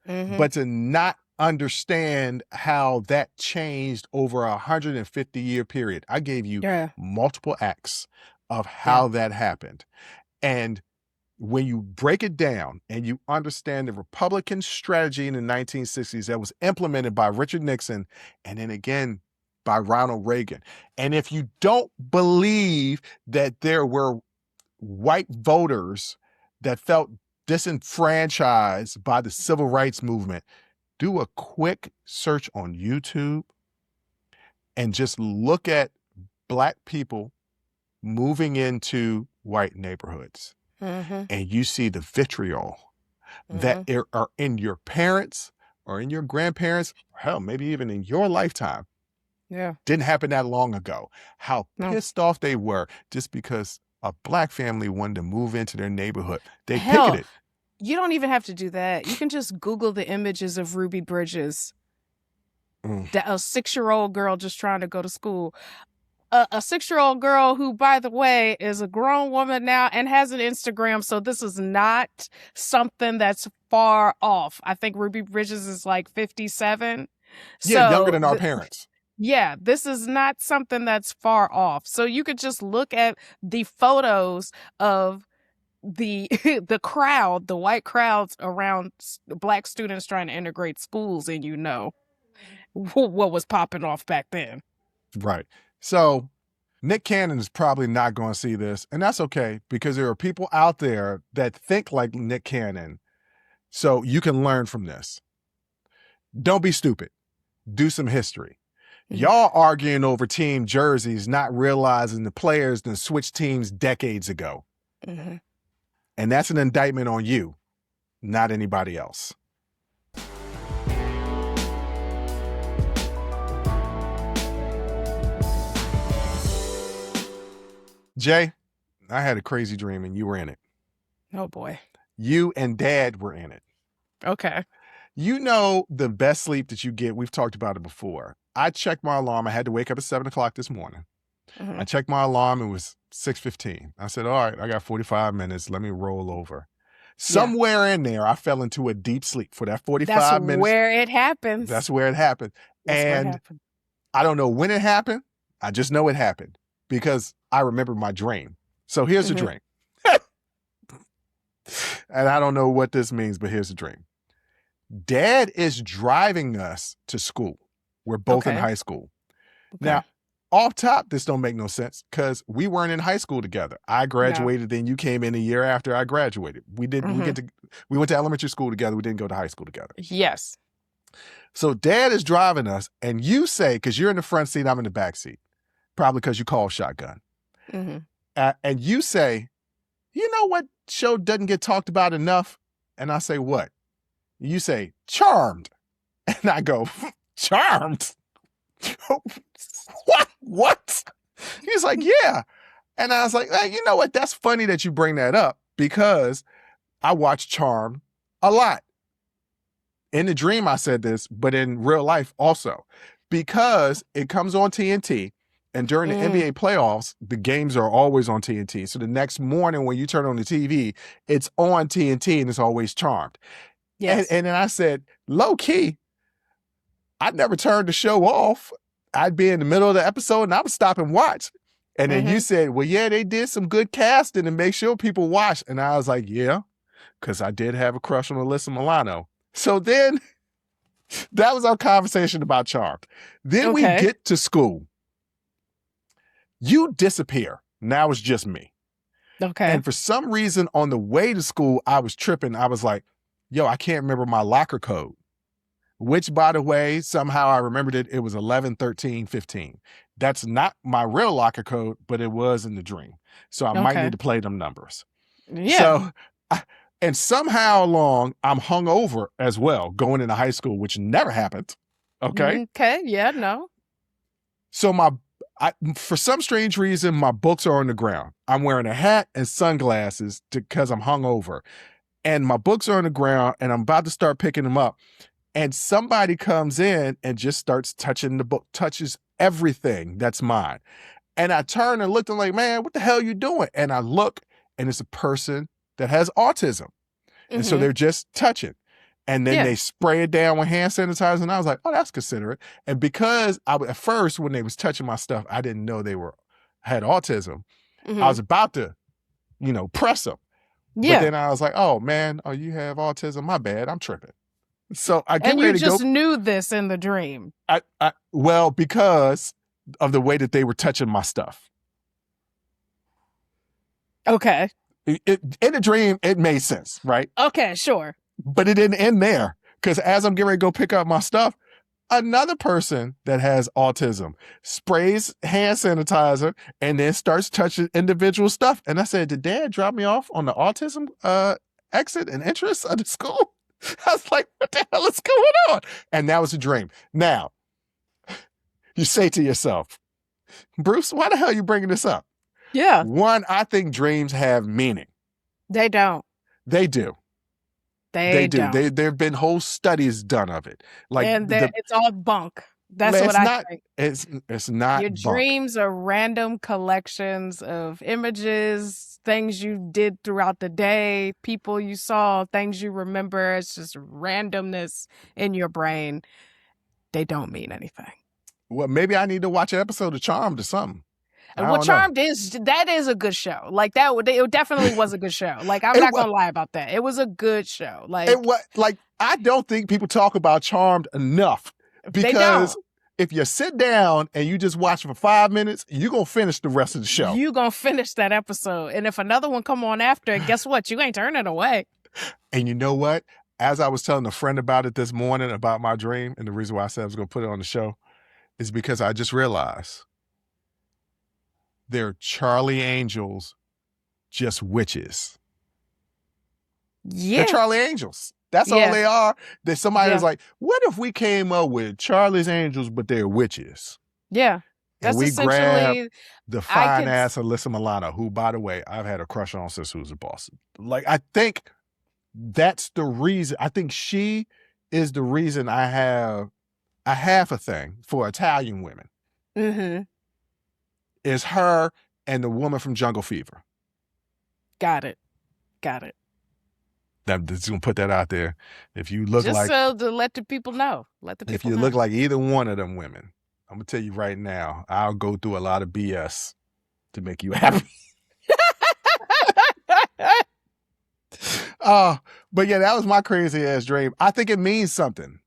but to not understand how that changed over a 150-year period. I gave you multiple acts of how that happened. And when you break it down and you understand the Republican strategy in the 1960s that was implemented by Richard Nixon and then again by Ronald Reagan. And if you don't believe that there were white voters that felt disenfranchised by the civil rights movement, do a quick search on YouTube and just look at Black people moving into white neighborhoods. And you see the vitriol that are in your parents or in your grandparents, or hell, maybe even in your lifetime. Didn't happen that long ago. How pissed off they were just because a Black family wanted to move into their neighborhood. They picketed. You don't even have to do that. You can just Google the images of Ruby Bridges. A 6-year-old girl just trying to go to school. A 6-year-old girl who, by the way, is a grown woman now and has an Instagram. So this is not something that's far off. I think Ruby Bridges is like 57. Yeah, younger than our parents. Yeah, this is not something that's far off. So you could just look at the photos of the crowd, the white crowds around Black students trying to integrate schools, and you know what was popping off back then. Right. So Nick Cannon is probably not going to see this, and that's okay, because there are people out there that think like Nick Cannon, so you can learn from this. Don't be stupid. Do some history. Y'all arguing over team jerseys, not realizing the players done switched teams decades ago. Mm-hmm. And that's an indictment on you, not anybody else. Jay, I had a crazy dream and you were in it. Oh boy. You and Dad were in it. Okay. You know the best sleep that you get, we've talked about it before. I checked my alarm. I had to wake up at 7 o'clock this morning. Mm-hmm. I checked my alarm. It was 6:15. I said, all right, I got 45 minutes. Let me roll over. Somewhere in there, I fell into a deep sleep for that 45 minutes. That's where it happens. That's where it happened. I don't know when it happened. I just know it happened because I remember my dream. So here's the dream. And I don't know what this means, but here's the dream. Dad is driving us to school. We're both in high school. Okay. Now, off top, this don't make no sense because we weren't in high school together. I graduated, then you came in a year after I graduated. We went to elementary school together. We didn't go to high school together. Yes. So Dad is driving us, and you say, because you're in the front seat, I'm in the back seat, probably because you call shotgun. Mm-hmm. And you say, you know what show doesn't get talked about enough? And I say, what? You say, Charmed. And I go, Charmed? What? He's like, yeah. And I was like, hey, you know what? That's funny that you bring that up because I watch Charmed a lot. In the dream, I said this, but in real life also, because it comes on TNT. And during the NBA playoffs, the games are always on TNT. So the next morning when you turn on the TV, it's on TNT and it's always Charmed. Yes. And then I said, low key, I'd never turned the show off. I'd be in the middle of the episode and I would stop and watch. And then you said, well, yeah, they did some good casting to make sure people watch. And I was like, yeah, because I did have a crush on Alyssa Milano. So then that was our conversation about Charmed. Then we get to school. You disappear. Now it's just me. Okay. And for some reason on the way to school, I was tripping. I was like, yo, I can't remember my locker code. Which, by the way, somehow I remembered it. It was 11, 13, 15. That's not my real locker code, but it was in the dream. So I might need to play them numbers. Yeah. So, and somehow along, I'm hungover as well, going into high school, which never happened. Okay. Okay. Yeah, no. So for some strange reason, my books are on the ground. I'm wearing a hat and sunglasses because I'm hungover. And my books are on the ground and I'm about to start picking them up. And somebody comes in and just starts touching the book, touches everything that's mine. And I turn and look and I'm like, man, what the hell are you doing? And I look and it's a person that has autism. And so they're just touching. And then they spray it down with hand sanitizer. And I was like, oh, that's considerate. And because at first, when they was touching my stuff, I didn't know they had autism. I was about to, press them. Yeah. But then I was like, oh, man, you have autism? My bad. I'm tripping. So I get ready to go. And you just knew this in the dream. Well, because of the way that they were touching my stuff. Okay. In the dream, it made sense, right? Okay, sure. But it didn't end there. Because as I'm getting ready to go pick up my stuff, another person that has autism sprays hand sanitizer and then starts touching individual stuff. And I said, did Dad drop me off on the autism exit and entrance of the school? I was like, what the hell is going on? And that was a dream. Now, you say to yourself, Bruce, why the hell are you bringing this up? Yeah. One, I think dreams have meaning. They don't. They do. They do. There have been whole studies done of it. It's all bunk. That's what I think. It's not Your bunk. dreams are random collections of images, things you did throughout the day, people you saw, things you remember. It's just randomness in your brain. They don't mean anything. Well, maybe I need to watch an episode of Charmed or something. Charmed is a good show. Like it definitely was a good show. Like I'm not gonna lie about that. It was a good show. I don't think people talk about Charmed enough because if you sit down and you just watch for 5 minutes, you're gonna finish the rest of the show. You're gonna finish that episode, and if another one come on after, guess what? You ain't turning it away. And you know what? As I was telling a friend about it this morning about my dream, and the reason why I said I was gonna put it on the show, is because I just realized they're Charlie Angels, just witches. Yeah. They're Charlie Angels. That's all they are. That somebody was like, what if we came up with Charlie's Angels, but they're witches? Yeah. And That's we essentially grabbed the fine ass Alyssa Milano, who, by the way, I've had a crush on since who was a boss. Like, I think that's the reason. I think she is the reason I have a thing for Italian women. Mm-hmm. Is her and the woman from Jungle Fever. Got it. I'm just gonna put that out there. If you look just so to let the people know. If you look like either one of them women, I'm gonna tell you right now, I'll go through a lot of BS to make you happy. But yeah, that was my crazy ass dream. I think it means something.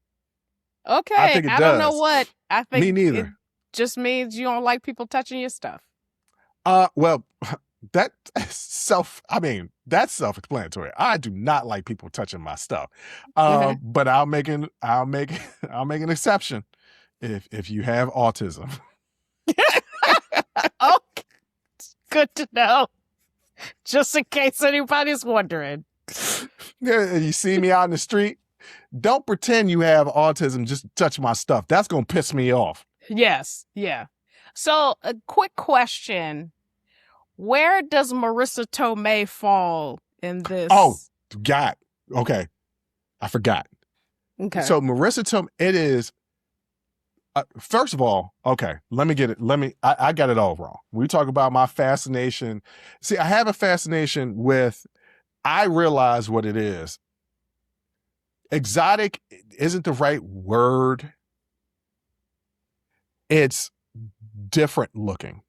Okay. I think it does. don't know what. I think me neither. It just means you don't like people touching your stuff. Well, that's self-explanatory. I do not like people touching my stuff. But I'll make an exception if you have autism. Okay. Good to know. Just in case anybody's wondering. You see me out in the street, don't pretend you have autism just to touch my stuff. That's going to piss me off. Yes. Yeah. So a quick question. Where does Marissa Tomei fall in this? Oh, God. Okay. I forgot. Okay. So Marissa Tomei, it is, first of all, okay, I got it all wrong. We talk about my fascination. See, I have a fascination with, I realize what it is. Exotic isn't the right word. It's different looking.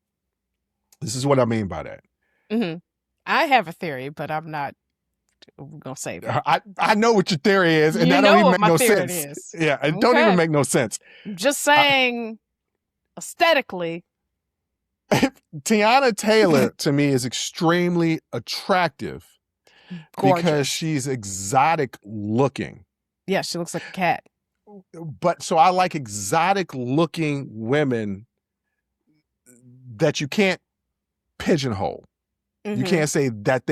This is what I mean by that. Mm-hmm. I have a theory, but I'm not going to say that. I know what your theory is, and that don't even make no sense. Is. Yeah, it don't even make no sense. I'm just saying, aesthetically. Tiana Taylor, to me, is extremely attractive. Gorgeous. Because she's exotic looking. Yeah, she looks like a cat. But so I like exotic looking women that you can't pigeonhole. Mm-hmm. You can't say that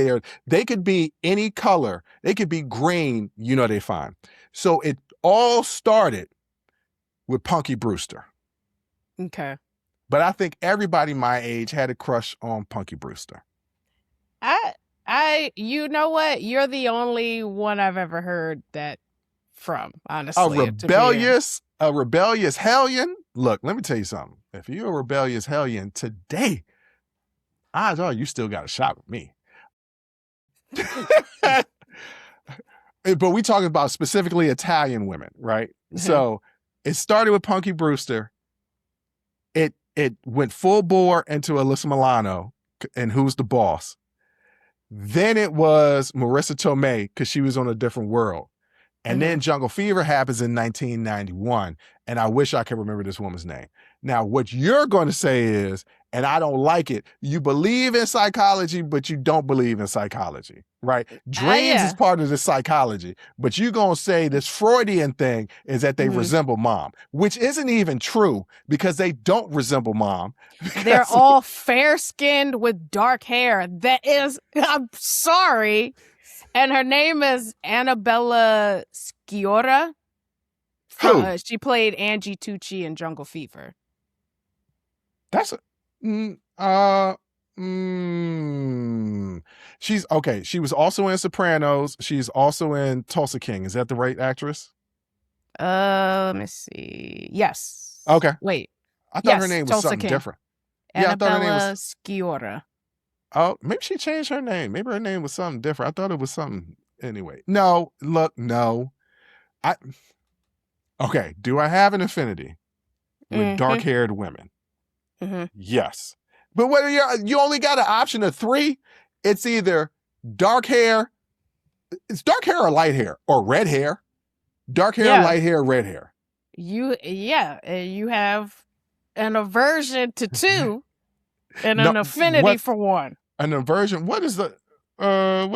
they could be any color. They could be green, they're fine. So it all started with Punky Brewster. Okay. But I think everybody my age had a crush on Punky Brewster. You know what? You're the only one I've ever heard that from, honestly. A rebellious hellion. Look, let me tell you something. If you're a rebellious hellion today, odds are you still got a shot with me. But we talking about specifically Italian women, right? Mm-hmm. So it started with Punky Brewster. It went full bore into Alyssa Milano and Who's the Boss. Then it was Marissa Tomei because she was on a different world. And then Jungle Fever happens in 1991. And I wish I could remember this woman's name. Now, what you're going to say is, and I don't like it, you believe in psychology, but you don't believe in psychology, right? Dreams is part of the psychology, but you're going to say this Freudian thing is that they resemble mom, which isn't even true because they don't resemble mom. They're all fair-skinned with dark hair. I'm sorry. And her name is Annabella Sciorra. Who? She played Angie Tucci in Jungle Fever. That's she's okay. She was also in Sopranos. She's also in Tulsa King. Is that the right actress? Let me see. Yes. Okay. Wait. I thought her name was Tulsa something King. different. Annabella I thought her name was Sciorra. Oh, maybe she changed her name. Maybe her name was something different. I thought it was something anyway. No, look, no. Okay, do I have an affinity with dark-haired women? Mm-hmm. Yes. But whether you only got an option of 3, it's either dark hair, it's dark hair or light hair, or red hair. Dark hair, light hair, red hair. You have an aversion to 2 and an affinity for 1. An aversion? What is the I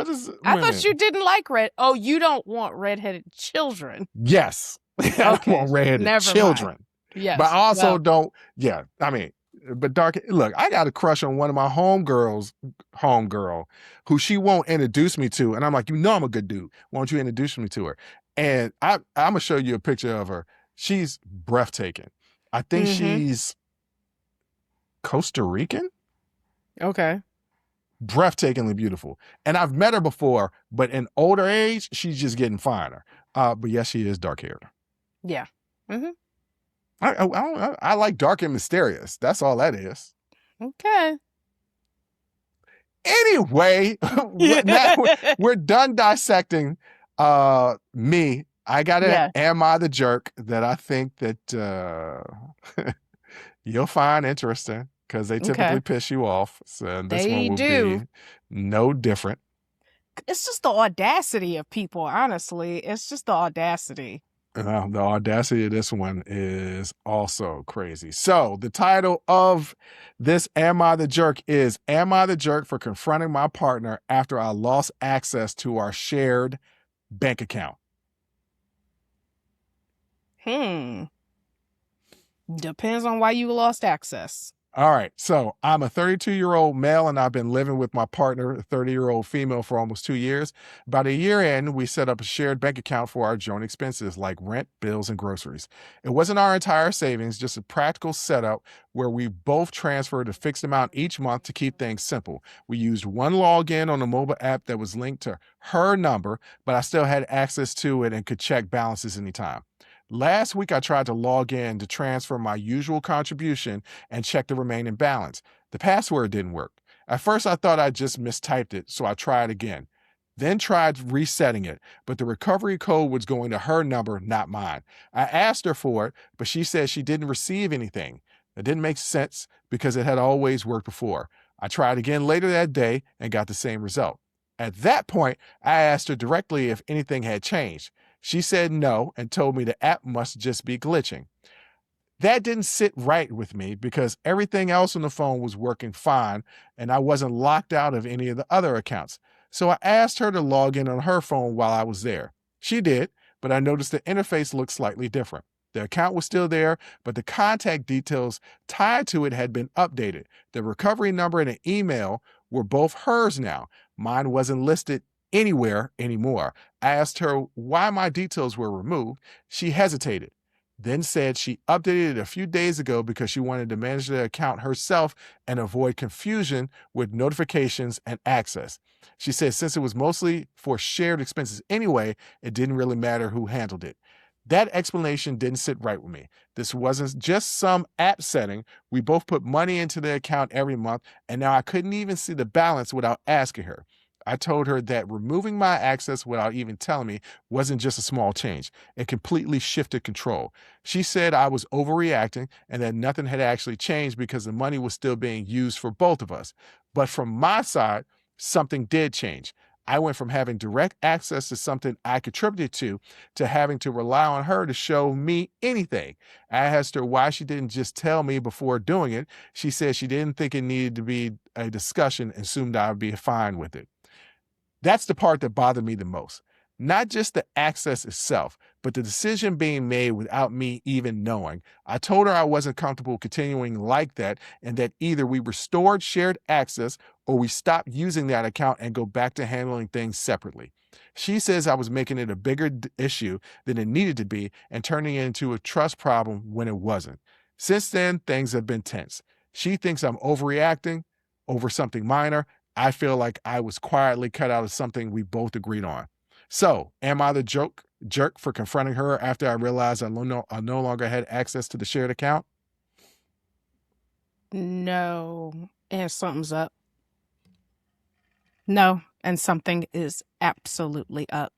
thought you didn't like red. Oh, you don't want redheaded children. Yes. I don't want redheaded children. But Yes. I also Well, don't, yeah, I mean, but dark, look, I got a crush on one of my homegirl, who she won't introduce me to. And I'm like, I'm a good dude. Why don't you introduce me to her? And I'm going to show you a picture of her. She's breathtaking. I think mm-hmm. she's Costa Rican, Okay. breathtakingly beautiful. And I've met her before, but in older age, she's just getting finer. But yes, she is dark haired. Yeah. Mm-hmm. I like dark and mysterious. That's all that is. Okay. Anyway, now we're done dissecting me. I got an Yeah. Am I the Jerk that I think that you'll find interesting because they typically Okay. piss you off. So this one They will do. be no different. It's just the audacity of people, honestly. It's just the audacity. The audacity of this one is also crazy. So the title of this Am I the Jerk is Am I the Jerk for confronting my partner after I lost access to our shared bank account? Depends on why you lost access. All right. So I'm a 32-year-old male and I've been living with my partner, a 30-year-old female, for almost 2 years. About a year in, we set up a shared bank account for our joint expenses like rent, bills, and groceries. It wasn't our entire savings, just a practical setup where we both transferred a fixed amount each month to keep things simple. We used one login on a mobile app that was linked to her number, but I still had access to it and could check balances anytime. Last week, I tried to log in to transfer my usual contribution and check the remaining balance. The password didn't work. At first, I thought I just mistyped it, so I tried again. Then tried resetting it, but the recovery code was going to her number, not mine. I asked her for it, but she said she didn't receive anything. It didn't make sense because it had always worked before. I tried again later that day and got the same result. At that point, I asked her directly if anything had changed. She said no and told me the app must just be glitching. That didn't sit right with me because everything else on the phone was working fine and I wasn't locked out of any of the other accounts. So I asked her to log in on her phone while I was there. She did, but I noticed the interface looked slightly different. The account was still there, but the contact details tied to it had been updated. The recovery number and an email were both hers now. Mine wasn't listed anywhere anymore. I asked her why my details were removed. She hesitated, then said she updated it a few days ago because she wanted to manage the account herself and avoid confusion with notifications and access. She said since it was mostly for shared expenses anyway, it didn't really matter who handled it. That explanation didn't sit right with me. This wasn't just some app setting. We both put money into the account every month, and now I couldn't even see the balance without asking her. I told her that removing my access without even telling me wasn't just a small change. It completely shifted control. She said I was overreacting and that nothing had actually changed because the money was still being used for both of us. But from my side, something did change. I went from having direct access to something I contributed to having to rely on her to show me anything. I asked her why she didn't just tell me before doing it. She said she didn't think it needed to be a discussion and assumed I would be fine with it. That's the part that bothered me the most. Not just the access itself, but the decision being made without me even knowing. I told her I wasn't comfortable continuing like that and that either we restored shared access or we stopped using that account and go back to handling things separately. She says I was making it a bigger issue than it needed to be and turning it into a trust problem when it wasn't. Since then, things have been tense. She thinks I'm overreacting over something minor. I feel like I was quietly cut out of something we both agreed on. So, am I the jerk for confronting her after I realized I no longer had access to the shared account? No. And something's up. No. And something is absolutely up.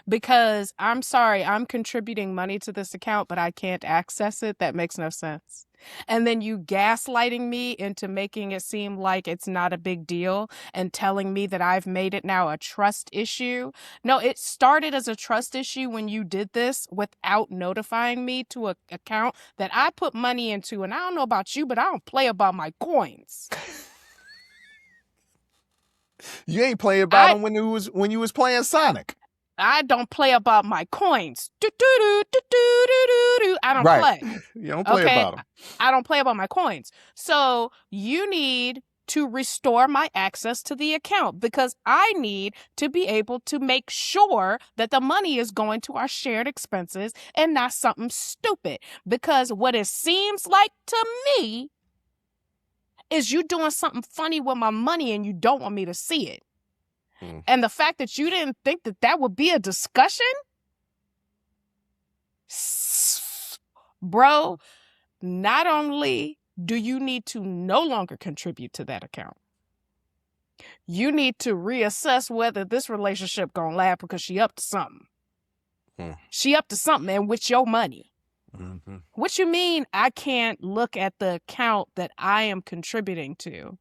Because I'm sorry, I'm contributing money to this account, but I can't access it. That makes no sense. And then you gaslighting me into making it seem like it's not a big deal and telling me that I've made it now a trust issue. No, it started as a trust issue when you did this without notifying me to an account that I put money into. And I don't know about you, but I don't play about my coins. You ain't playing about them when you was playing Sonic. I don't play about my coins. I don't Right. play. You don't play Okay, about them. I don't play about my coins. So you need to restore my access to the account because I need to be able to make sure that the money is going to our shared expenses and not something stupid. Because what it seems like to me is you doing something funny with my money and you don't want me to see it. And the fact that you didn't think that that would be a discussion, bro, not only do you need to no longer contribute to that account, you need to reassess whether this relationship gonna last because she up to something. She up to something, and with your money. What you mean I can't look at the account that I am contributing to?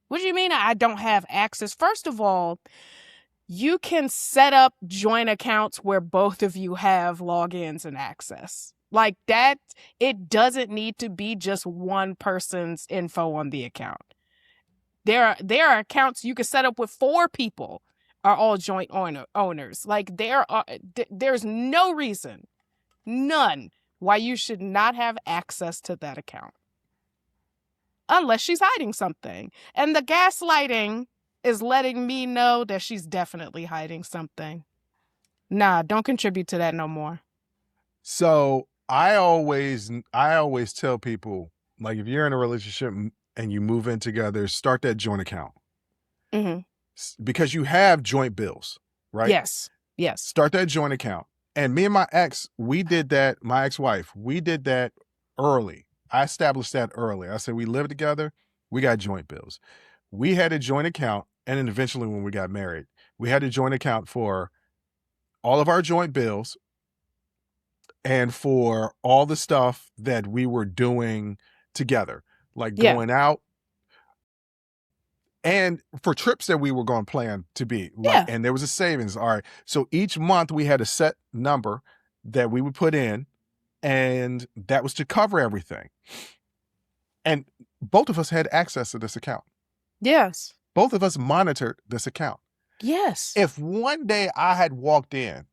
What do you mean I don't have access? First of all, you can set up joint accounts where both of you have logins and access. Like that, it doesn't need to be just one person's info on the account. There are accounts you can set up with 4 people are all joint owners. Like there's no reason, none, why you should not have access to that account. Unless she's hiding something. And the gaslighting is letting me know that she's definitely hiding something. Nah, don't contribute to that no more. So I always tell people, like, if you're in a relationship and you move in together, start that joint account. Because you have joint bills, right? Yes. Start that joint account. And me and my ex, we did that, my ex-wife, we did that early. I established that early. I said, we live together, we got joint bills. We had a joint account, and then eventually when we got married, we had a joint account for all of our joint bills and for all the stuff that we were doing together, like going out, and for trips that we were going to plan to be. And there was a savings. All right. So each month we had a set number that we would put in, and that was to cover everything. And both of us had access to this account. Yes. Both of us monitored this account. Yes. If one day I had walked in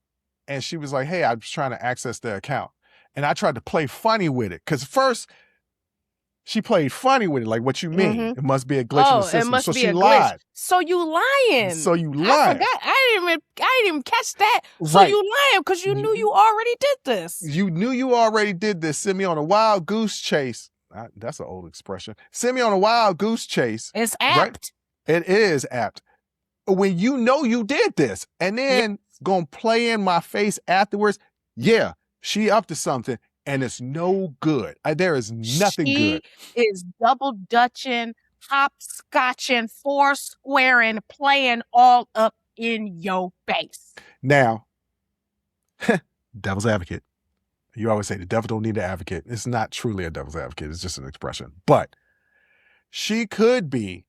and she was like, hey, I was trying to access the account, and I tried to play funny with it, because first she played funny with it, like, what you mean? It must be a glitch in the system. It must so be she a lied. Glitch. So you lying. I forgot. I didn't even catch that. So you lying because you knew you already did this. You knew you already did this. Send me on a wild goose chase. That's an old expression. Send me on a wild goose chase. It's apt. Right? It is apt. When you know you did this, and then gonna play in my face afterwards, yeah, she up to something. And it's no good. There is nothing good. She is double dutching, hopscotching, foursquaring, playing all up in your face. Now, devil's advocate. You always say the devil don't need an advocate. It's not truly a devil's advocate. It's just an expression. But she could be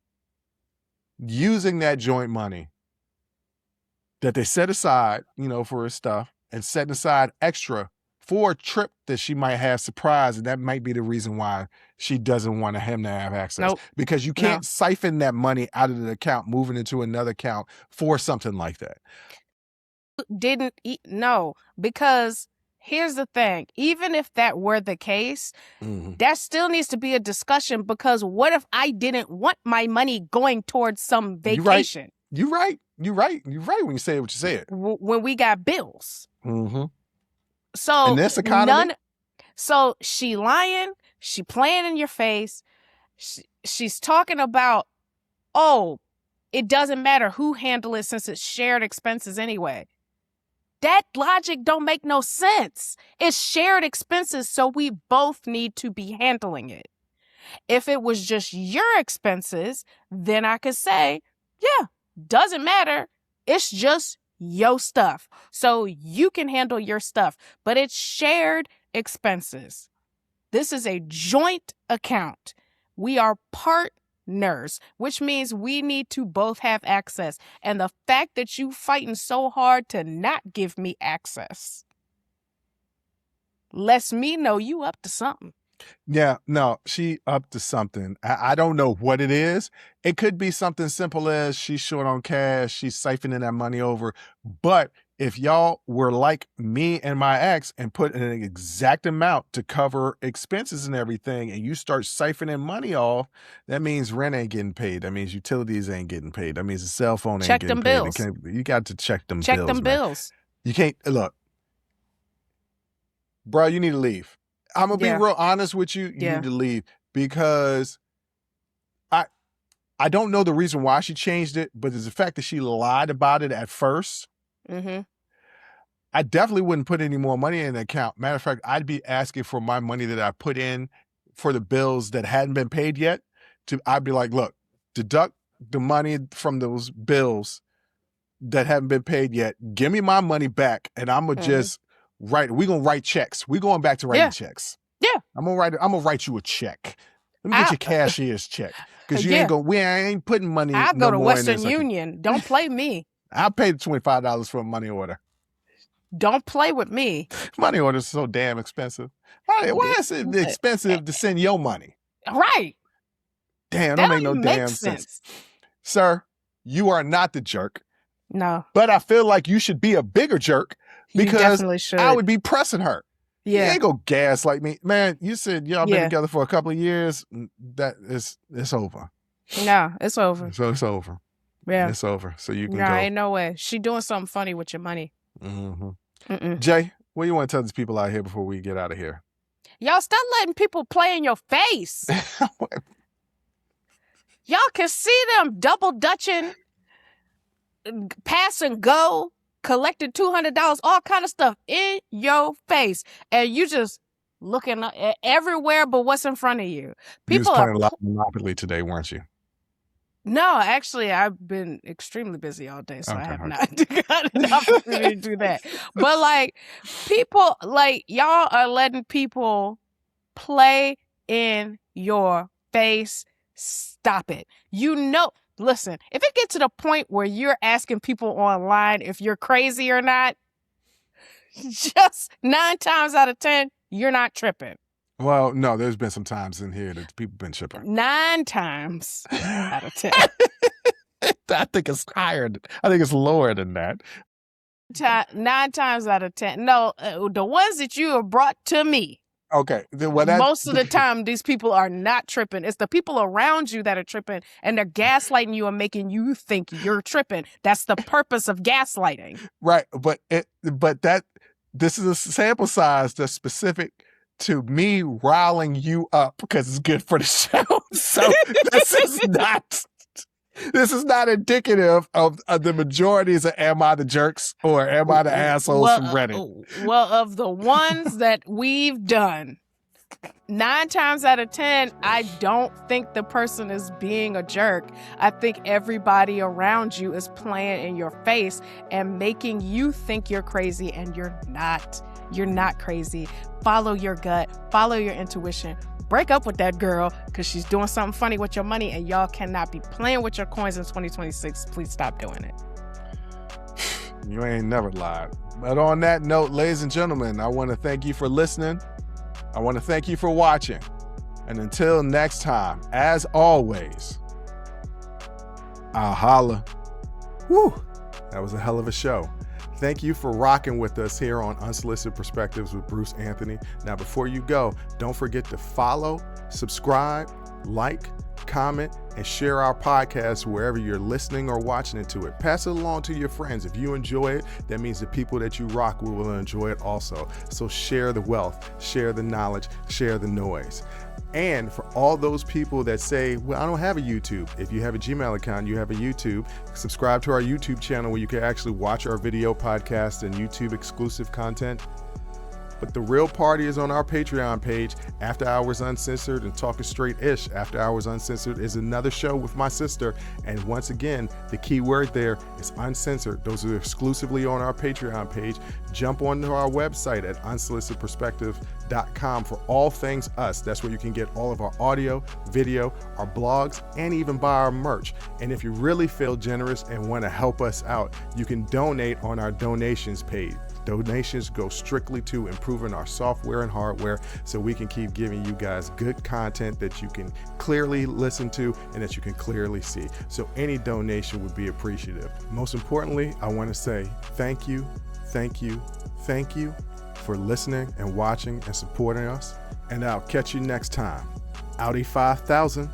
using that joint money that they set aside, for her stuff, and setting aside extra for a trip that she might have surprise, and that might be the reason why she doesn't want him to have access. Because you can't siphon that money out of the account, moving into another account for something like that. No, because here's the thing. Even if that were the case, that still needs to be a discussion, because what if I didn't want my money going towards some vacation? You're right when you say what you said. When we got bills. So in this economy, so she lying, she playing in your face. She's talking about, it doesn't matter who handle it since it's shared expenses anyway. That logic don't make no sense. It's shared expenses, so we both need to be handling it. If it was just your expenses, then I could say, doesn't matter. It's just your stuff. So you can handle your stuff, but it's shared expenses. This is a joint account. We are partners, which means we need to both have access. And the fact that you fighting so hard to not give me access lets me know you up to something. Yeah, no, she up to something. I don't know what it is. It could be something simple as she's short on cash, she's siphoning that money over. But if y'all were like me and my ex and put an exact amount to cover expenses and everything, and you start siphoning money off, that means rent ain't getting paid. That means utilities ain't getting paid. That means the cell phone ain't Check getting them paid. bills. You got to check them Check bills, them man. bills. You can't, look, bro, you need to leave. I'm going to be real honest with you. You need to leave, because I don't know the reason why she changed it, but it's the fact that she lied about it at first. Mm-hmm. I definitely wouldn't put any more money in the account. Matter of fact, I'd be asking for my money that I put in for the bills that hadn't been paid yet. I'd be like, look, deduct the money from those bills that haven't been paid yet. Give me my money back, and I'm gonna just write. We're gonna write checks. We're going back to writing checks. Yeah, I'm gonna write you a check. Let me get your cashier's check, because we ain't putting money. I'll no go to more Western in this. Union. Don't play me. I'll pay the $25 for a money order. Don't play with me. Money orders are so damn expensive. Why is it expensive to send your money? Right. Damn, that don't make no damn sense. Sir, you are not the jerk. No. But I feel like you should be a bigger jerk, because I would be pressing her. Yeah. You ain't gonna gaslight me. Man, you said y'all been together for a couple of years. It's over. No, it's over. So it's over. Yeah. It's over. So you can no, go. Ain't no way. She doing something funny with your money. Mm-hmm. Jay, what do you want to tell these people out here before we get out of here? Y'all stop letting people play in your face. Y'all can see them double dutching, pass and go, collecting $200, all kind of stuff in your face, and you just looking everywhere but what's in front of you. You was playing a lot of Monopoly today, weren't you? No, actually, I've been extremely busy all day, so I have not got an opportunity to do that. But like, people, like, y'all are letting people play in your face. Stop it. Listen, if it gets to the point where you're asking people online if you're crazy or not, just 9 times out of 10, you're not tripping. Well, no, there's been some times in here that people been tripping. 9 times out of 10. I think it's higher. I think it's lower than that. 9 times out of 10. No, the ones that you have brought to me. Okay. Most of the time, these people are not tripping. It's the people around you that are tripping, and they're gaslighting you and making you think you're tripping. That's the purpose of gaslighting. Right. But this is a sample size that's specific to me riling you up because it's good for the show. So this is not indicative of the majorities of am I the jerks or am I the assholes from Reddit. Well, of the ones that we've done, 9 times out of 10, I don't think the person is being a jerk. I think everybody around you is playing in your face and making you think you're crazy, and you're not. You're not crazy. Follow your gut. Follow your intuition. Break up with that girl because she's doing something funny with your money, and y'all cannot be playing with your coins in 2026. Please stop doing it. You ain't never lied. But on that note, ladies and gentlemen, I want to thank you for listening. I want to thank you for watching. And until next time, as always, I'll holla. Woo! That was a hell of a show. Thank you for rocking with us here on Unsolicited Perspectives with Bruce Anthony. Now, before you go, don't forget to follow, subscribe, like, comment, and share our podcast wherever you're listening or watching it to it. Pass it along to your friends. If you enjoy it, that means the people that you rock will enjoy it also. So share the wealth, share the knowledge, share the noise. And for all those people that say, well, I don't have a YouTube. If you have a Gmail account, you have a YouTube. Subscribe to our YouTube channel where you can actually watch our video podcast and YouTube exclusive content. But the real party is on our Patreon page, After Hours Uncensored and Talking Straight-ish. After Hours Uncensored is another show with my sister. And once again, the key word there is uncensored. Those are exclusively on our Patreon page. Jump onto our website at unsolicitedperspective.com for all things us. That's where you can get all of our audio, video, our blogs, and even buy our merch. And if you really feel generous and want to help us out, you can donate on our donations page. Donations go strictly to improving our software and hardware so we can keep giving you guys good content that you can clearly listen to and that you can clearly see. So any donation would be appreciative. Most importantly, I want to say thank you for listening and watching and supporting us. And I'll catch you next time. Audi 5000.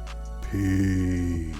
Peace.